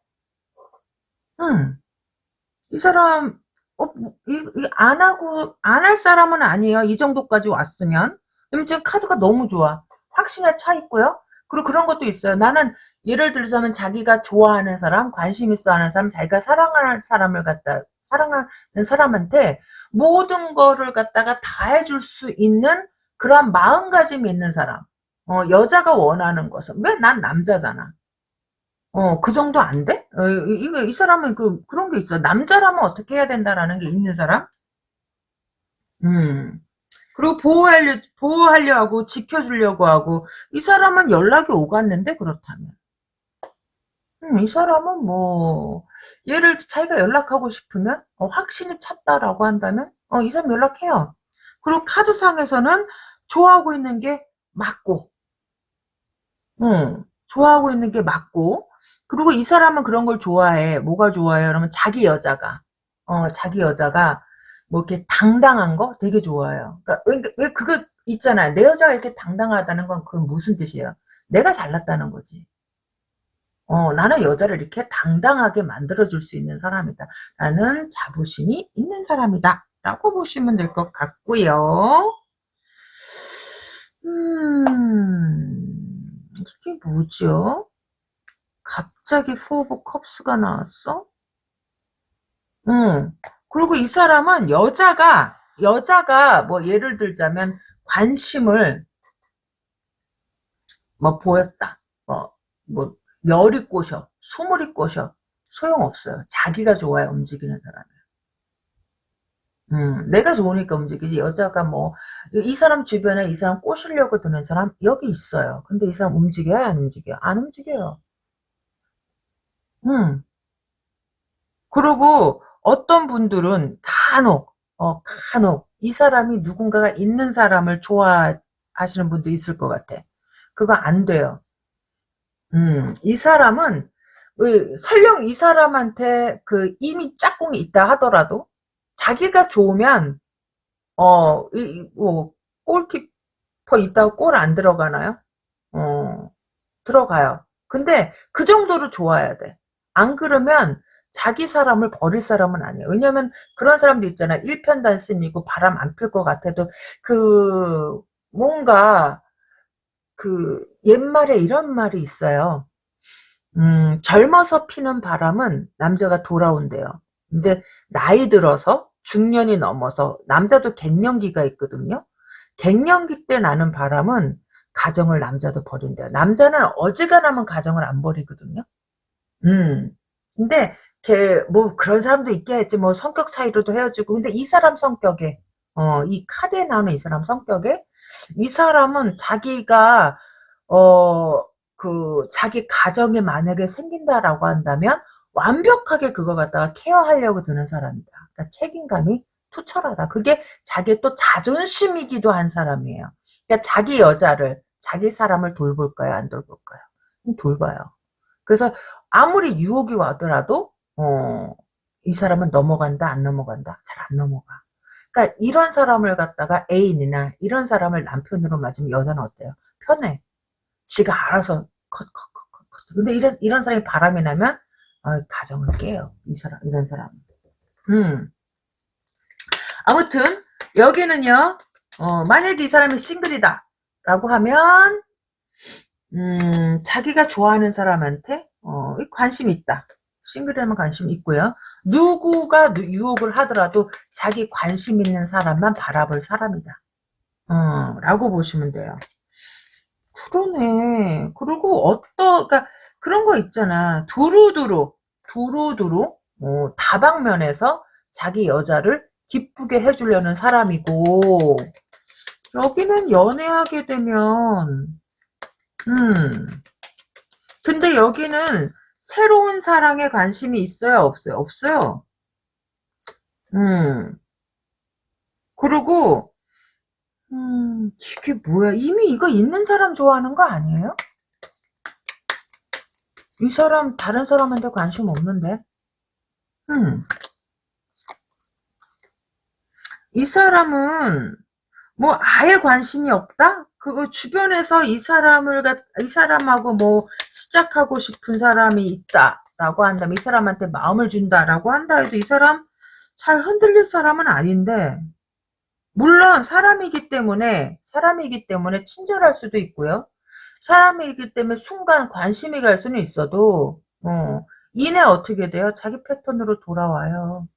이 사람, 안 할 사람은 아니에요. 이 정도까지 왔으면. 왜냐면 지금 카드가 너무 좋아. 확신에 차 있고요. 그리고 그런 것도 있어요. 나는, 예를 들자면 자기가 좋아하는 사람, 관심 있어 하는 사람, 자기가 사랑하는 사람한테 모든 거를 갖다가 다 해줄 수 있는 그러한 마음가짐이 있는 사람. 여자가 원하는 것은. 왜 난 남자잖아. 그 정도 안 돼? 이 사람은 그런 게 있어. 남자라면 어떻게 해야 된다라는 게 있는 사람? 그리고 보호하려 하고, 지켜주려고 하고, 이 사람은 연락이 오갔는데, 그렇다면. 이 사람은 뭐, 자기가 연락하고 싶으면, 확신이 찼다라고 한다면, 이 사람 연락해요. 그리고 카드상에서는 좋아하고 있는 게 맞고, 좋아하고 있는 게 맞고, 그리고 이 사람은 그런 걸 좋아해. 뭐가 좋아해? 그러면 자기 여자가, 뭐 이렇게 당당한 거 되게 좋아해요. 그러니까 왜 그거 있잖아요. 내 여자가 이렇게 당당하다는 건 그건 무슨 뜻이에요? 내가 잘났다는 거지. 나는 여자를 이렇게 당당하게 만들어줄 수 있는 사람이다. 라는 자부심이 있는 사람이다. 라고 보시면 될 것 같고요. 이게 뭐죠? 갑자기 포 오브 컵스가 나왔어? 그리고 이 사람은 여자가 뭐 예를 들자면 관심을 뭐 보였다. 뭐 열이 꼬셔, 수물이 꼬셔. 소용없어요. 자기가 좋아야 움직이는 사람이에요. 내가 좋으니까 움직이지. 여자가 뭐, 이 사람 주변에 이 사람 꼬시려고 드는 사람, 여기 있어요. 근데 이 사람 움직여요? 안 움직여요? 안 움직여요. 음. 그리고 어떤 분들은 간혹, 이 사람이 누군가가 있는 사람을 좋아하시는 분도 있을 것 같아. 그거 안 돼요. 이 사람은, 설령 이 사람한테 이미 짝꿍이 있다 하더라도, 자기가 좋으면, 뭐, 골키퍼 있다고 골 안 들어가나요? 어, 들어가요. 근데 그 정도로 좋아야 돼. 안 그러면 자기 사람을 버릴 사람은 아니에요. 왜냐면 그런 사람도 있잖아. 일편단심이고 바람 안 필 것 같아도 뭔가 옛말에 이런 말이 있어요. 젊어서 피는 바람은 남자가 돌아온대요. 근데 나이 들어서 중년이 넘어서 남자도 갱년기가 있거든요. 갱년기 때 나는 바람은 가정을 남자도 버린대요. 남자는 어지간하면 가정을 안 버리거든요. 음. 근데 뭐 그런 사람도 있겠지. 뭐 성격 차이로도 헤어지고. 근데 이 사람 성격에 이 카드에 나오는 이 사람 성격에 이 사람은 자기가 자기 가정이 만약에 생긴다라고 한다면 완벽하게 그거 갖다가 케어하려고 드는 사람이다. 그러니까 책임감이 투철하다. 그게 자기의 또 자존심이기도 한 사람이에요. 그러니까 자기 사람을 돌볼까요? 안 돌볼까요? 돌봐요. 그래서 아무리 유혹이 와더라도 이 사람은 넘어간다, 안 넘어간다? 잘 안 넘어가. 그러니까 이런 사람을 갖다가 애인이나 이런 사람을 남편으로 맞으면 여자는 어때요? 편해. 지가 알아서 컷. 근데 이런 사람이 바람이 나면 가정을 깨요. 이런 사람. 음. 아무튼 여기는요. 만약에 이 사람이 싱글이다라고 하면 자기가 좋아하는 사람한테 관심이 있다. 싱글이라면 관심이 있고요. 누구가 유혹을 하더라도 자기 관심 있는 사람만 바라볼 사람이다. 라고 보시면 돼요. 그러네. 그리고 그러니까 그런 거 있잖아. 두루두루, 다방면에서 자기 여자를 기쁘게 해주려는 사람이고, 여기는 연애하게 되면, 음, 근데 여기는 새로운 사랑에 관심이 있어요, 없어요? 없어요. 그리고, 이게 뭐야? 이미 이거 있는 사람 좋아하는 거 아니에요? 이 사람 다른 사람한테 관심 없는데. 음. 이 사람은 뭐 아예 관심이 없다? 그거 주변에서 이 사람하고 뭐 시작하고 싶은 사람이 있다라고 한다면 이 사람한테 마음을 준다라고 한다 해도 이 사람 잘 흔들릴 사람은 아닌데 물론 사람이기 때문에 친절할 수도 있고요. 사람이기 때문에 순간 관심이 갈 수는 있어도 이내 어떻게 돼요? 자기 패턴으로 돌아와요.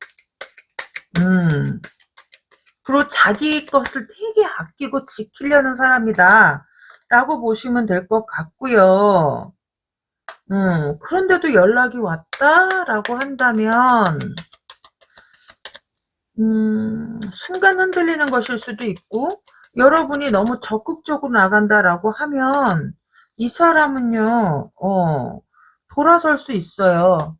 그리고 자기 것을 되게 아끼고 지키려는 사람이다. 라고 보시면 될 것 같고요. 그런데도 연락이 왔다라고 한다면, 순간 흔들리는 것일 수도 있고, 여러분이 너무 적극적으로 나간다라고 하면, 이 사람은요, 돌아설 수 있어요.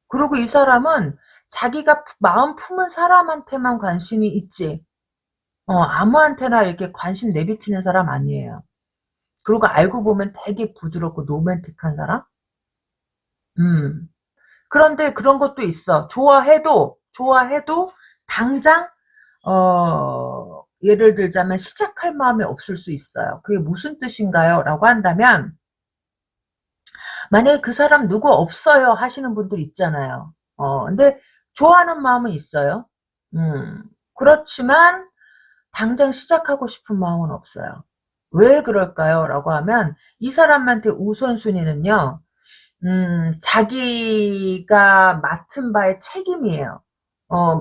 그리고 이 사람은 자기가 마음 품은 사람한테만 관심이 있지, 아무한테나 이렇게 관심 내비치는 사람 아니에요. 그리고 알고 보면 되게 부드럽고 로맨틱한 사람? 음. 그런데 그런 것도 있어. 좋아해도, 당장, 예를 들자면 시작할 마음이 없을 수 있어요. 그게 무슨 뜻인가요? 라고 한다면, 만약에 그 사람 누구 없어요 하시는 분들 있잖아요. 근데 좋아하는 마음은 있어요. 그렇지만 당장 시작하고 싶은 마음은 없어요. 왜 그럴까요? 라고 하면 이 사람한테 우선순위는요. 자기가 맡은 바의 책임이에요.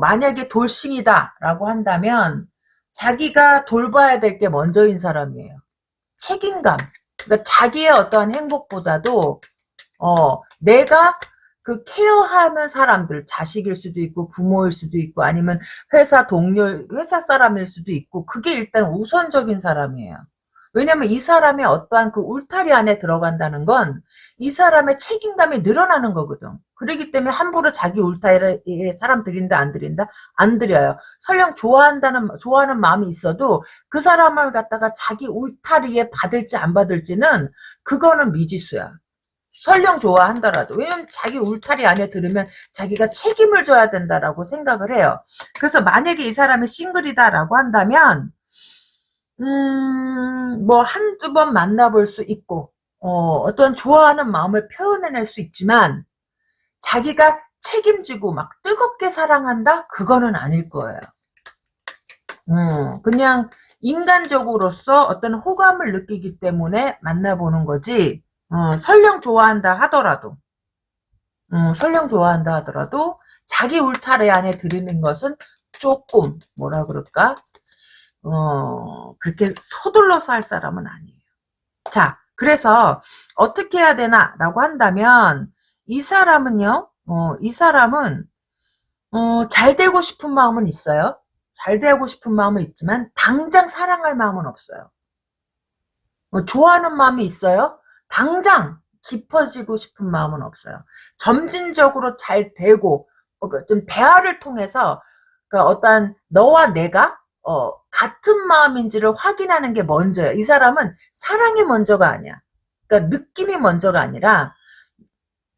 만약에 돌싱이다 라고 한다면 자기가 돌봐야 될 게 먼저인 사람이에요. 책임감. 그러니까 자기의 어떠한 행복보다도 내가 그 케어하는 사람들, 자식일 수도 있고 부모일 수도 있고 아니면 회사 동료, 회사 사람일 수도 있고 그게 일단 우선적인 사람이에요. 왜냐면 이 사람의 어떠한 그 울타리 안에 들어간다는 건 이 사람의 책임감이 늘어나는 거거든. 그렇기 때문에 함부로 자기 울타리에 사람 들인다 안 들인다? 안 들여요. 설령 좋아하는 마음이 있어도 그 사람을 갖다가 자기 울타리에 받을지 안 받을지는 그거는 미지수야. 설령 좋아한다라도. 왜냐면 자기 울타리 안에 들으면 자기가 책임을 져야 된다라고 생각을 해요. 그래서 만약에 이 사람이 싱글이다라고 한다면 뭐 한두 번 만나볼 수 있고 어떤 좋아하는 마음을 표현해낼 수 있지만 자기가 책임지고 막 뜨겁게 사랑한다? 그거는 아닐 거예요. 그냥 인간적으로서 어떤 호감을 느끼기 때문에 만나보는 거지. 설령 좋아한다 하더라도 자기 울타리 안에 들이는 것은 조금 뭐라 그럴까? 그렇게 서둘러서 할 사람은 아니에요. 자, 그래서 어떻게 해야 되나라고 한다면 이 사람은 잘 되고 싶은 마음은 있어요. 잘 되고 싶은 마음은 있지만 당장 사랑할 마음은 없어요. 좋아하는 마음이 있어요. 당장 깊어지고 싶은 마음은 없어요. 점진적으로 잘 되고 좀 대화를 통해서 그러니까 어떤 너와 내가 같은 마음인지를 확인하는 게 먼저예요. 이 사람은 사랑이 먼저가 아니야. 그러니까 느낌이 먼저가 아니라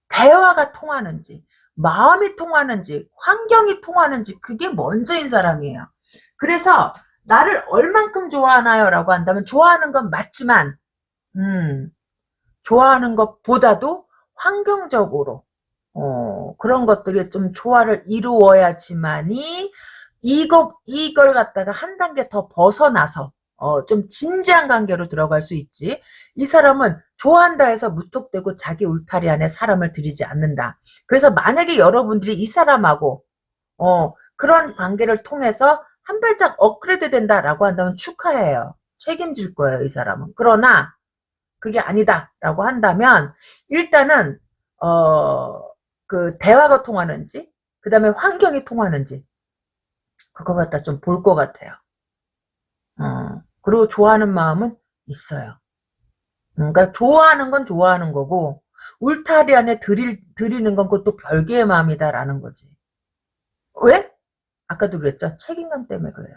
대화가 통하는지, 마음이 통하는지, 환경이 통하는지 그게 먼저인 사람이에요. 그래서 나를 얼만큼 좋아하나요? 라고 한다면 좋아하는 건 맞지만 좋아하는 것보다도 환경적으로 그런 것들이 좀 조화를 이루어야지만이 이걸 갖다가 한 단계 더 벗어나서 좀 진지한 관계로 들어갈 수 있지. 이 사람은 좋아한다 해서 무턱대고 자기 울타리 안에 사람을 들이지 않는다. 그래서 만약에 여러분들이 이 사람하고 그런 관계를 통해서 한 발짝 업그레이드 된다라고 한다면 축하해요. 책임질 거예요, 이 사람은. 그러나 그게 아니다라고 한다면 일단은 그 대화가 통하는지 그다음에 환경이 통하는지 그거 갖다 좀 볼 것 같아요. 그리고 좋아하는 마음은 있어요. 그러니까 좋아하는 건 좋아하는 거고 울타리 안에 들이는 건 그것도 별개의 마음이다라는 거지. 왜? 아까도 그랬죠. 책임감 때문에 그래요.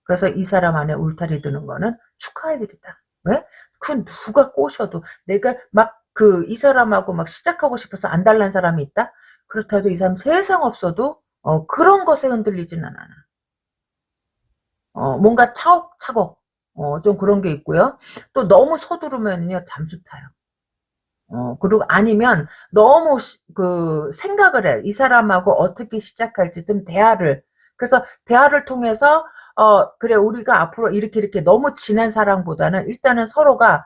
그래서 이 사람 안에 울타리 드는 거는 축하할 일이다. 왜? 그 누가 꼬셔도 내가 막 이 사람하고 막 시작하고 싶어서 안 달란 사람이 있다? 그렇다 해도 이 사람 세상 없어도 그런 것에 흔들리지는 않아. 뭔가 차곡차곡 좀 그런 게 있고요. 또 너무 서두르면요 잠수 타요. 그리고 아니면 너무 생각을 해. 이 사람하고 어떻게 시작할지 좀 그래서 대화를 통해서 그래 우리가 앞으로 이렇게 너무 진한 사랑보다는 일단은 서로가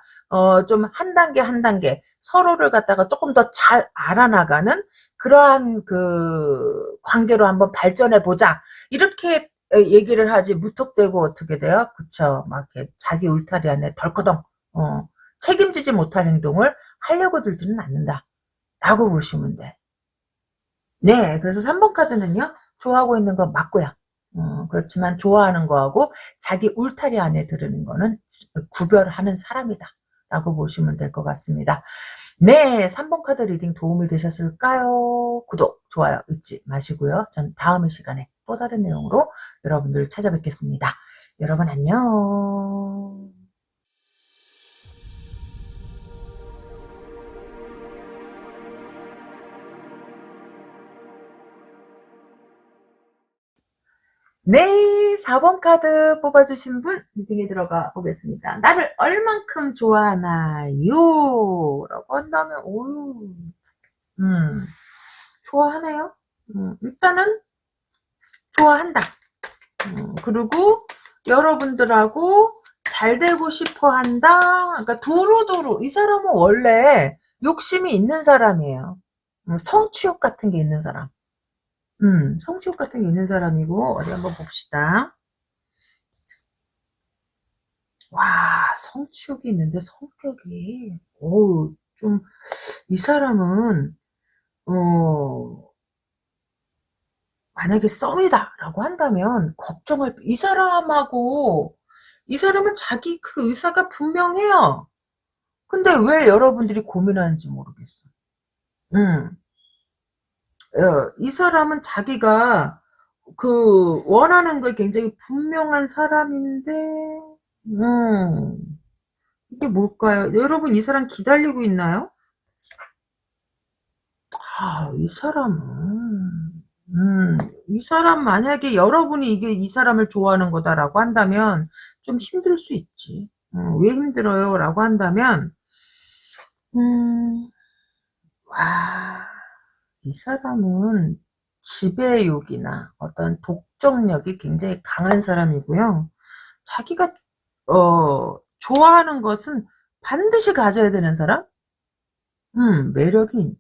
좀 한 단계 한 단계 서로를 갖다가 조금 더 잘 알아나가는 그러한 그 관계로 한번 발전해 보자. 이렇게 얘기를 하지 무턱대고 어떻게 돼요? 그쵸? 막 이렇게 자기 울타리 안에 덜커덩 책임지지 못할 행동을 하려고 들지는 않는다. 라고 보시면 돼. 네, 그래서 3번 카드는요, 좋아하고 있는 거 맞고요. 그렇지만 좋아하는 거하고 자기 울타리 안에 들으는 거는 구별하는 사람이다. 라고 보시면 될 것 같습니다. 네, 3번 카드 리딩 도움이 되셨을까요? 구독, 좋아요 잊지 마시고요. 전 다음 시간에 또 다른 내용으로 여러분들 찾아뵙겠습니다. 여러분 안녕. 네, 4번 카드 뽑아주신 분 리딩에 들어가 보겠습니다. 나를 얼만큼 좋아하나요? 라고 한다면 좋아하네요. 일단은 좋아한다. 그리고 여러분들하고 잘 되고 싶어 한다. 그러니까 두루두루 이 사람은 원래 욕심이 있는 사람이에요. 성취욕 같은 게 있는 사람. 성취욕 같은 게 있는 사람이고 어디 한번 봅시다. 와, 성취욕이 있는데 성격이 좀, 이 사람은, 만약에 썸이다라고 한다면, 이 사람은 자기 그 의사가 분명해요. 근데 왜 여러분들이 고민하는지 모르겠어. 음, 이 사람은 자기가 원하는 게 굉장히 분명한 사람인데, 이게 뭘까요? 여러분, 이 사람 기다리고 있나요? 이 사람 만약에 여러분이 이 사람을 좋아하는 거다라고 한다면, 좀 힘들 수 있지. 왜 힘들어요? 라고 한다면, 음, 와, 이 사람은 지배욕이나 어떤 독점력이 굉장히 강한 사람이고요. 자기가 좋아하는 것은 반드시 가져야 되는 사람? 매력이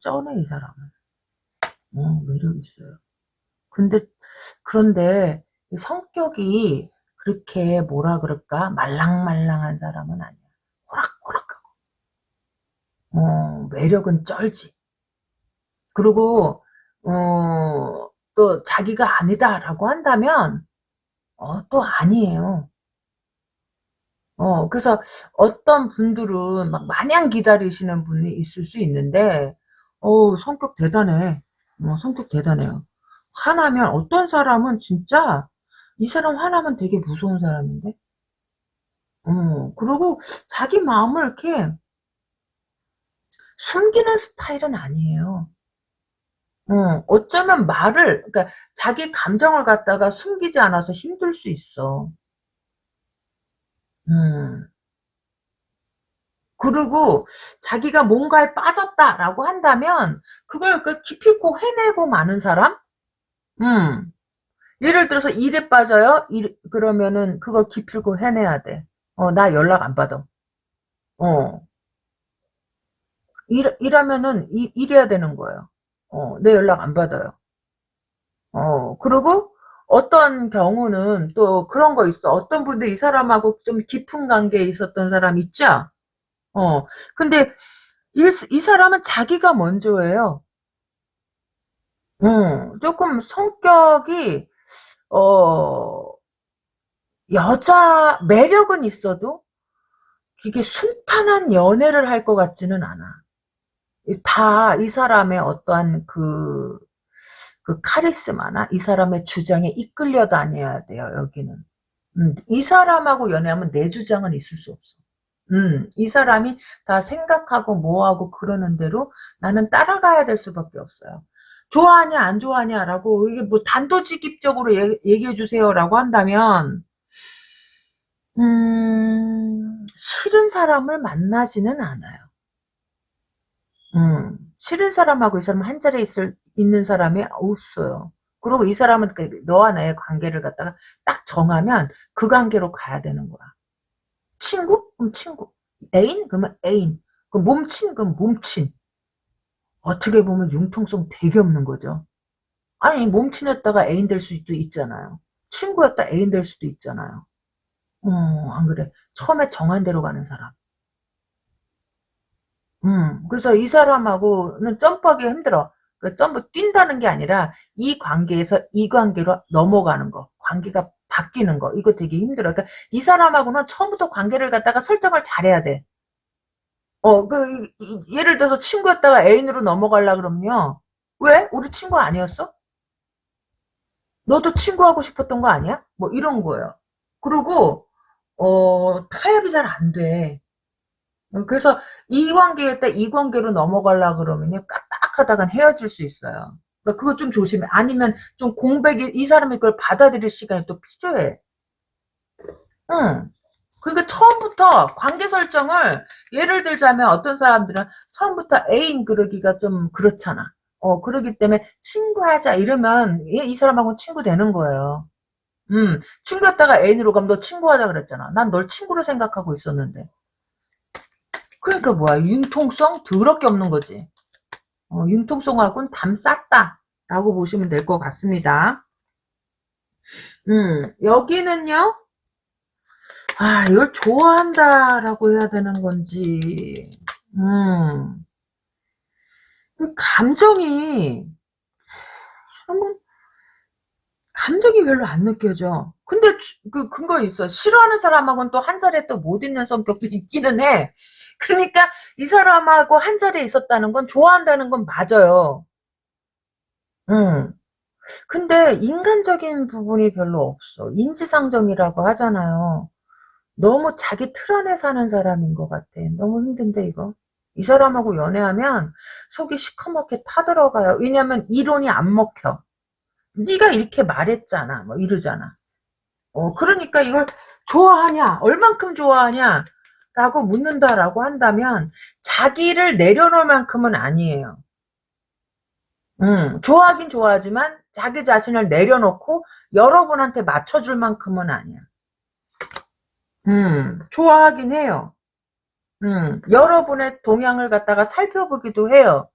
쩌네, 이 사람은. 매력 있어요. 그런데 이 성격이 그렇게 뭐라 그럴까? 말랑말랑한 사람은 아니야. 호락호락하고. 매력은 쩔지. 그리고, 또 자기가 아니다라고 한다면, 또 아니에요. 그래서 어떤 분들은 막 마냥 기다리시는 분이 있을 수 있는데, 성격 대단해. 성격 대단해요. 화나면 어떤 사람은 진짜 이 사람 화나면 되게 무서운 사람인데, 그리고 자기 마음을 이렇게 숨기는 스타일은 아니에요. 어쩌면 그러니까 자기 감정을 갖다가 숨기지 않아서 힘들 수 있어. 음. 그리고 자기가 뭔가에 빠졌다라고 한다면 그걸 기필코 해내고 마는 사람? 음. 예를 들어서 일에 빠져요. 그러면은 그걸 기필코 해내야 돼. 나 연락 안 받아. 어. 일하면은 일해야 되는 거예요. 내 연락 안 받아요. 그리고 어떤 경우는 또 그런 거 있어. 어떤 분들 이 사람하고 좀 깊은 관계에 있었던 사람 있죠? 근데 이 사람은 자기가 먼저예요. 조금 성격이, 어, 매력은 있어도, 이게 순탄한 연애를 할 것 같지는 않아. 이 사람의 어떠한 그 카리스마나 이 사람의 주장에 이끌려 다녀야 돼요, 여기는. 이 사람하고 연애하면 내 주장은 있을 수 없어. 이 사람이 다 생각하고 뭐하고 그러는 대로 나는 따라가야 될 수밖에 없어요. 좋아하냐 안 좋아하냐라고 이게 뭐 단도직입적으로 얘기해 주세요라고 한다면 싫은 사람을 만나지는 않아요. 싫은 사람하고 이 사람 한 자리에 있는 사람이 없어요. 그리고 이 사람은 너와 나의 관계를 갖다가 딱 정하면 그 관계로 가야 되는 거야. 친구? 그럼 친구. 애인? 그러면 애인. 그럼 몸친? 그럼 몸친. 어떻게 보면 융통성 되게 없는 거죠. 아니, 몸친했다가 애인 될 수도 있잖아요. 친구였다 애인 될 수도 있잖아요. 안 그래. 처음에 정한 대로 가는 사람. 그래서 이 사람하고는 점프하기 힘들어. 그 점프 뛴다는 게 아니라 이 관계에서 이 관계로 넘어가는 거. 관계가 바뀌는 거. 이거 되게 힘들어. 그러니까 이 사람하고는 처음부터 관계를 갖다가 설정을 잘해야 돼. 예를 들어서 친구였다가 애인으로 넘어가려 그러면요. 왜? 우리 친구 아니었어? 너도 친구하고 싶었던 거 아니야? 뭐 이런 거예요. 그리고, 타협이 잘 안 돼. 그래서 이 관계로 넘어가려 그러면요. 까딱하다간 헤어질 수 있어요. 그러니까 그거 좀 조심해. 아니면 좀 이 사람이 그걸 받아들일 시간이 또 필요해. 응. 그러니까 처음부터 관계 설정을 예를 들자면 어떤 사람들은 처음부터 애인 그러기가 좀 그렇잖아. 그러기 때문에 친구하자 이러면 이 사람하고 친구 되는 거예요. 친구였다가 애인으로 가면 너 친구하자 그랬잖아. 난 널 친구로 생각하고 있었는데. 그러니까 뭐야 융통성 더럽게 없는 거지. 융통성하고는 담 쌌다라고 보시면 될 것 같습니다. 여기는요. 이걸 좋아한다라고 해야 되는 건지, 음, 그 한번 감정이 별로 안 느껴져. 근데 그 근거 있어. 싫어하는 사람하고는 또 한 자리에 또 못 있는 성격도 있기는 해. 그러니까 이 사람하고 한 자리에 있었다는 건 좋아한다는 건 맞아요. 응. 근데 인간적인 부분이 별로 없어. 인지상정이라고 하잖아요. 너무 자기 틀 안에 사는 사람인 것 같아. 너무 힘든데 이거. 이 사람하고 연애하면 속이 시커멓게 타들어가요. 왜냐면 이론이 안 먹혀. 네가 이렇게 말했잖아. 뭐 이러잖아. 그러니까 이걸 좋아하냐? 얼만큼 좋아하냐? 라고 묻는다라고 한다면 자기를 내려놓을 만큼은 아니에요. 좋아하긴 좋아하지만 자기 자신을 내려놓고 여러분한테 맞춰줄 만큼은 아니야. 좋아하긴 해요. 여러분의 동향을 갖다가 살펴보기도 해요.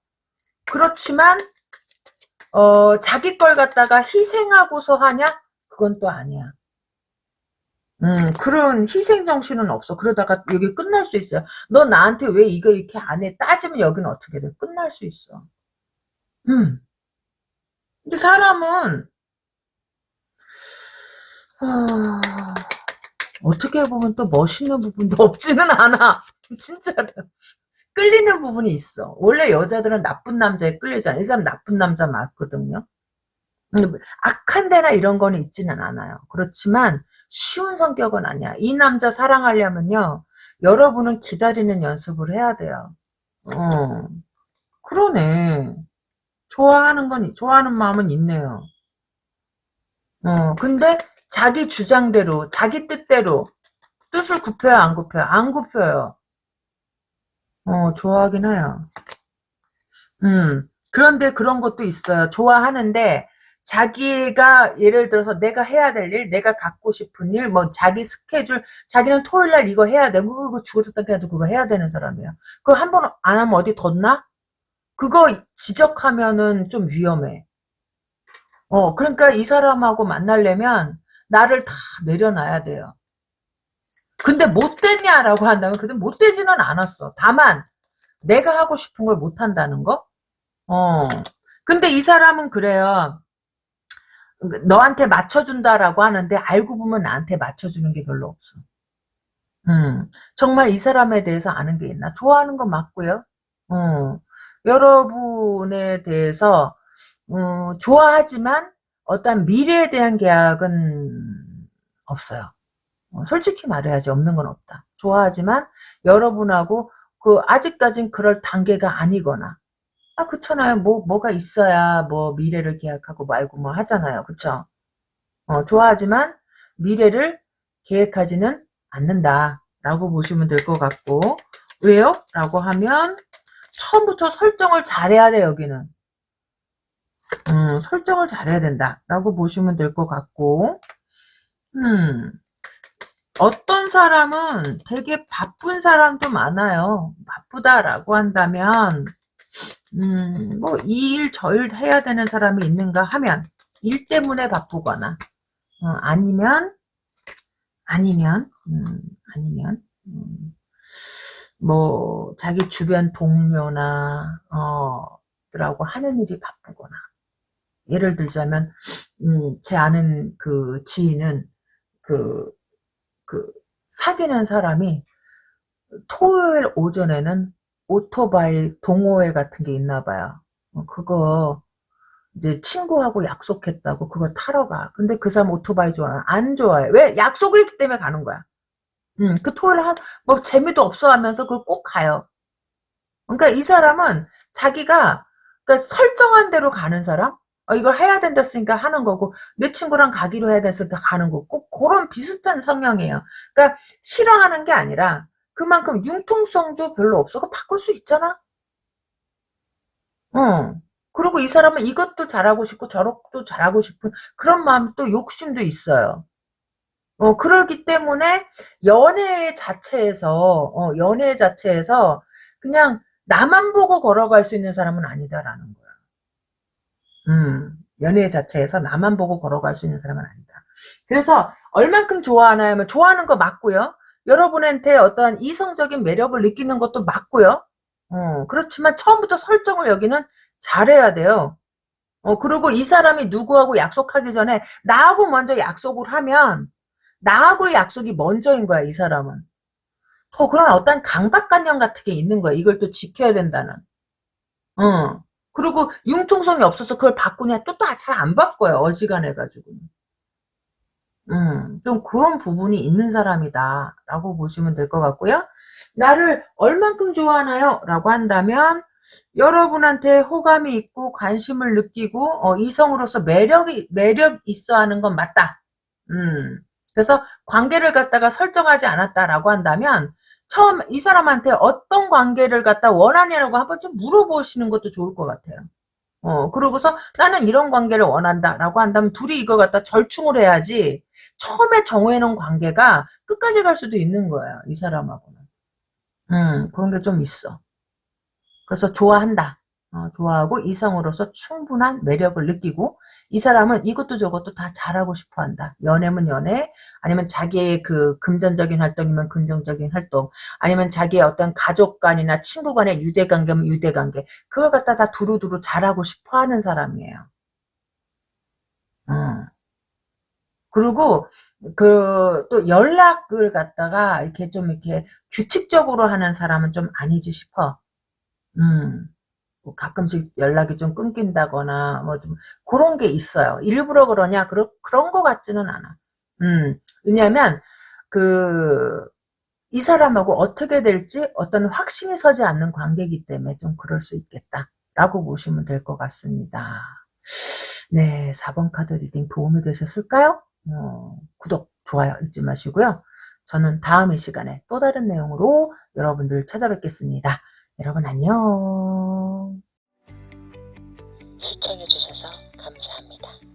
그렇지만 자기 걸 갖다가 희생하고서 하냐? 그건 또 아니야. 그런 희생 정신은 없어. 그러다가 여기 끝날 수 있어요. 너 나한테 왜 이거 이렇게 안 해? 따지면 여기는 어떻게 돼? 끝날 수 있어. 음. 근데 사람은 아, 어떻게 보면 또 멋있는 부분도 없지는 않아. 진짜로. 끌리는 부분이 있어. 원래 여자들은 나쁜 남자에 끌리잖아. 이 사람 나쁜 남자 맞거든요. 악한 데나 이런 거는 있지는 않아요. 그렇지만 쉬운 성격은 아니야. 이 남자 사랑하려면요. 여러분은 기다리는 연습을 해야 돼요. 어, 그러네. 좋아하는 마음은 있네요. 근데 자기 주장대로, 자기 뜻대로 뜻을 굽혀요, 안 굽혀요? 안 굽혀요. 좋아하긴 해요. 그런데 그런 것도 있어요. 좋아하는데 자기가 예를 들어서 내가 해야 될 일, 내가 갖고 싶은 일, 뭐 자기 스케줄, 자기는 토요일 날 이거 해야 돼. 그거 죽어도 해도 그거 해야 되는 사람이야. 그거 한 번 안 하면 어디 덧나? 그거 지적하면은 좀 위험해. 그러니까 이 사람하고 만나려면 나를 다 내려놔야 돼요. 근데 못 됐냐라고 한다면 그든 못 되지는 않았어. 다만 내가 하고 싶은 걸 못 한다는 거? 어. 근데 이 사람은 그래요. 너한테 맞춰준다라고 하는데 알고 보면 나한테 맞춰주는 게 별로 없어. 정말 이 사람에 대해서 아는 게 있나? 좋아하는 건 맞고요. 여러분에 대해서 좋아하지만 어떤 미래에 대한 계약은 없어요. 솔직히 말해야지 없는 건 없다. 좋아하지만 여러분하고 아직까진 그럴 단계가 아니거나 그렇잖아요. 뭐가 있어야 뭐 미래를 계약하고 말고 뭐 하잖아요. 그쵸? 좋아하지만 미래를 계획하지는 않는다라고 보시면 될 것 같고 왜요? 라고 하면 처음부터 설정을 잘해야 돼 여기는. 설정을 잘해야 된다라고 보시면 될 것 같고 어떤 사람은 되게 바쁜 사람도 많아요. 바쁘다라고 한다면 뭐 이 일 저 일 해야 되는 사람이 있는가 하면 일 때문에 바쁘거나 아니면 아니면 아니면 뭐 자기 주변 동료나 들하고 하는 일이 바쁘거나 예를 들자면 제 아는 그 지인은 그 그 사귀는 사람이 토요일 오전에는 오토바이 동호회 같은 게 있나 봐요. 그거 이제 친구하고 약속했다고 그거 타러 가. 근데 그 사람 오토바이 좋아하나? 안 좋아해. 왜? 약속을 했기 때문에 가는 거야. 그 토요일 뭐 재미도 없어 하면서 그걸 꼭 가요. 그러니까 이 사람은 자기가 그러니까 설정한 대로 가는 사람? 이걸 해야 된다 했으니까 하는 거고 내 친구랑 가기로 해야 됐으니까 가는 거고 꼭 그런 비슷한 성향이에요. 그러니까 싫어하는 게 아니라 그만큼 융통성도 별로 없어. 그 바꿀 수 있잖아. 어. 그리고 이 사람은 이것도 잘하고 싶고 저것도 잘하고 싶은 그런 마음 또 욕심도 있어요. 그러기 때문에 연애 자체에서 그냥 나만 보고 걸어갈 수 있는 사람은 아니다라는 거야. 연애 자체에서 나만 보고 걸어갈 수 있는 사람은 아니다. 그래서 얼만큼 좋아하나요? 하면 좋아하는 거 맞고요. 여러분한테 어떠한 이성적인 매력을 느끼는 것도 맞고요. 그렇지만 처음부터 설정을 여기는 잘해야 돼요. 그리고 이 사람이 누구하고 약속하기 전에 나하고 먼저 약속을 하면 나하고의 약속이 먼저인 거야, 이 사람은. 더 그런 어떤 강박관념 같은 게 있는 거야. 이걸 또 지켜야 된다는. 그리고 융통성이 없어서 그걸 바꾸냐 또 잘 안 바꿔요. 어지간해가지고. 좀 그런 부분이 있는 사람이다 라고 보시면 될 것 같고요. 나를 얼만큼 좋아하나요? 라고 한다면 여러분한테 호감이 있고 관심을 느끼고 이성으로서 매력 있어 하는 건 맞다. 그래서 관계를 갖다가 설정하지 않았다라고 한다면 처음 이 사람한테 어떤 관계를 갖다 원하냐라고 한번 좀 물어보시는 것도 좋을 것 같아요. 그러고서 나는 이런 관계를 원한다라고 한다면 둘이 이걸 갖다 절충을 해야지 처음에 정해놓은 관계가 끝까지 갈 수도 있는 거예요. 이 사람하고는. 그런 게 좀 있어. 그래서 좋아한다. 좋아하고 이성으로서 충분한 매력을 느끼고 이 사람은 이것도 저것도 다 잘하고 싶어 한다. 연애면 연애, 아니면 자기의 그 금전적인 활동이면 금전적인 활동, 아니면 자기의 어떤 가족 간이나 친구 간의 유대관계면 유대관계, 그걸 갖다 다 두루두루 잘하고 싶어 하는 사람이에요. 음. 그리고 그 또 연락을 갖다가 이렇게 좀 이렇게 규칙적으로 하는 사람은 좀 아니지 싶어. 음. 뭐 가끔씩 연락이 좀 끊긴다거나 뭐 좀 그런 게 있어요. 일부러 그러냐? 그런 거 같지는 않아. 왜냐하면 그 이 사람하고 어떻게 될지 어떤 확신이 서지 않는 관계이기 때문에 좀 그럴 수 있겠다라고 보시면 될 것 같습니다. 네, 4번 카드 리딩 도움이 되셨을까요? 구독, 좋아요 잊지 마시고요. 저는 다음 이 시간에 또 다른 내용으로 여러분들 찾아뵙겠습니다. 여러분 안녕. 시청해주셔서 감사합니다.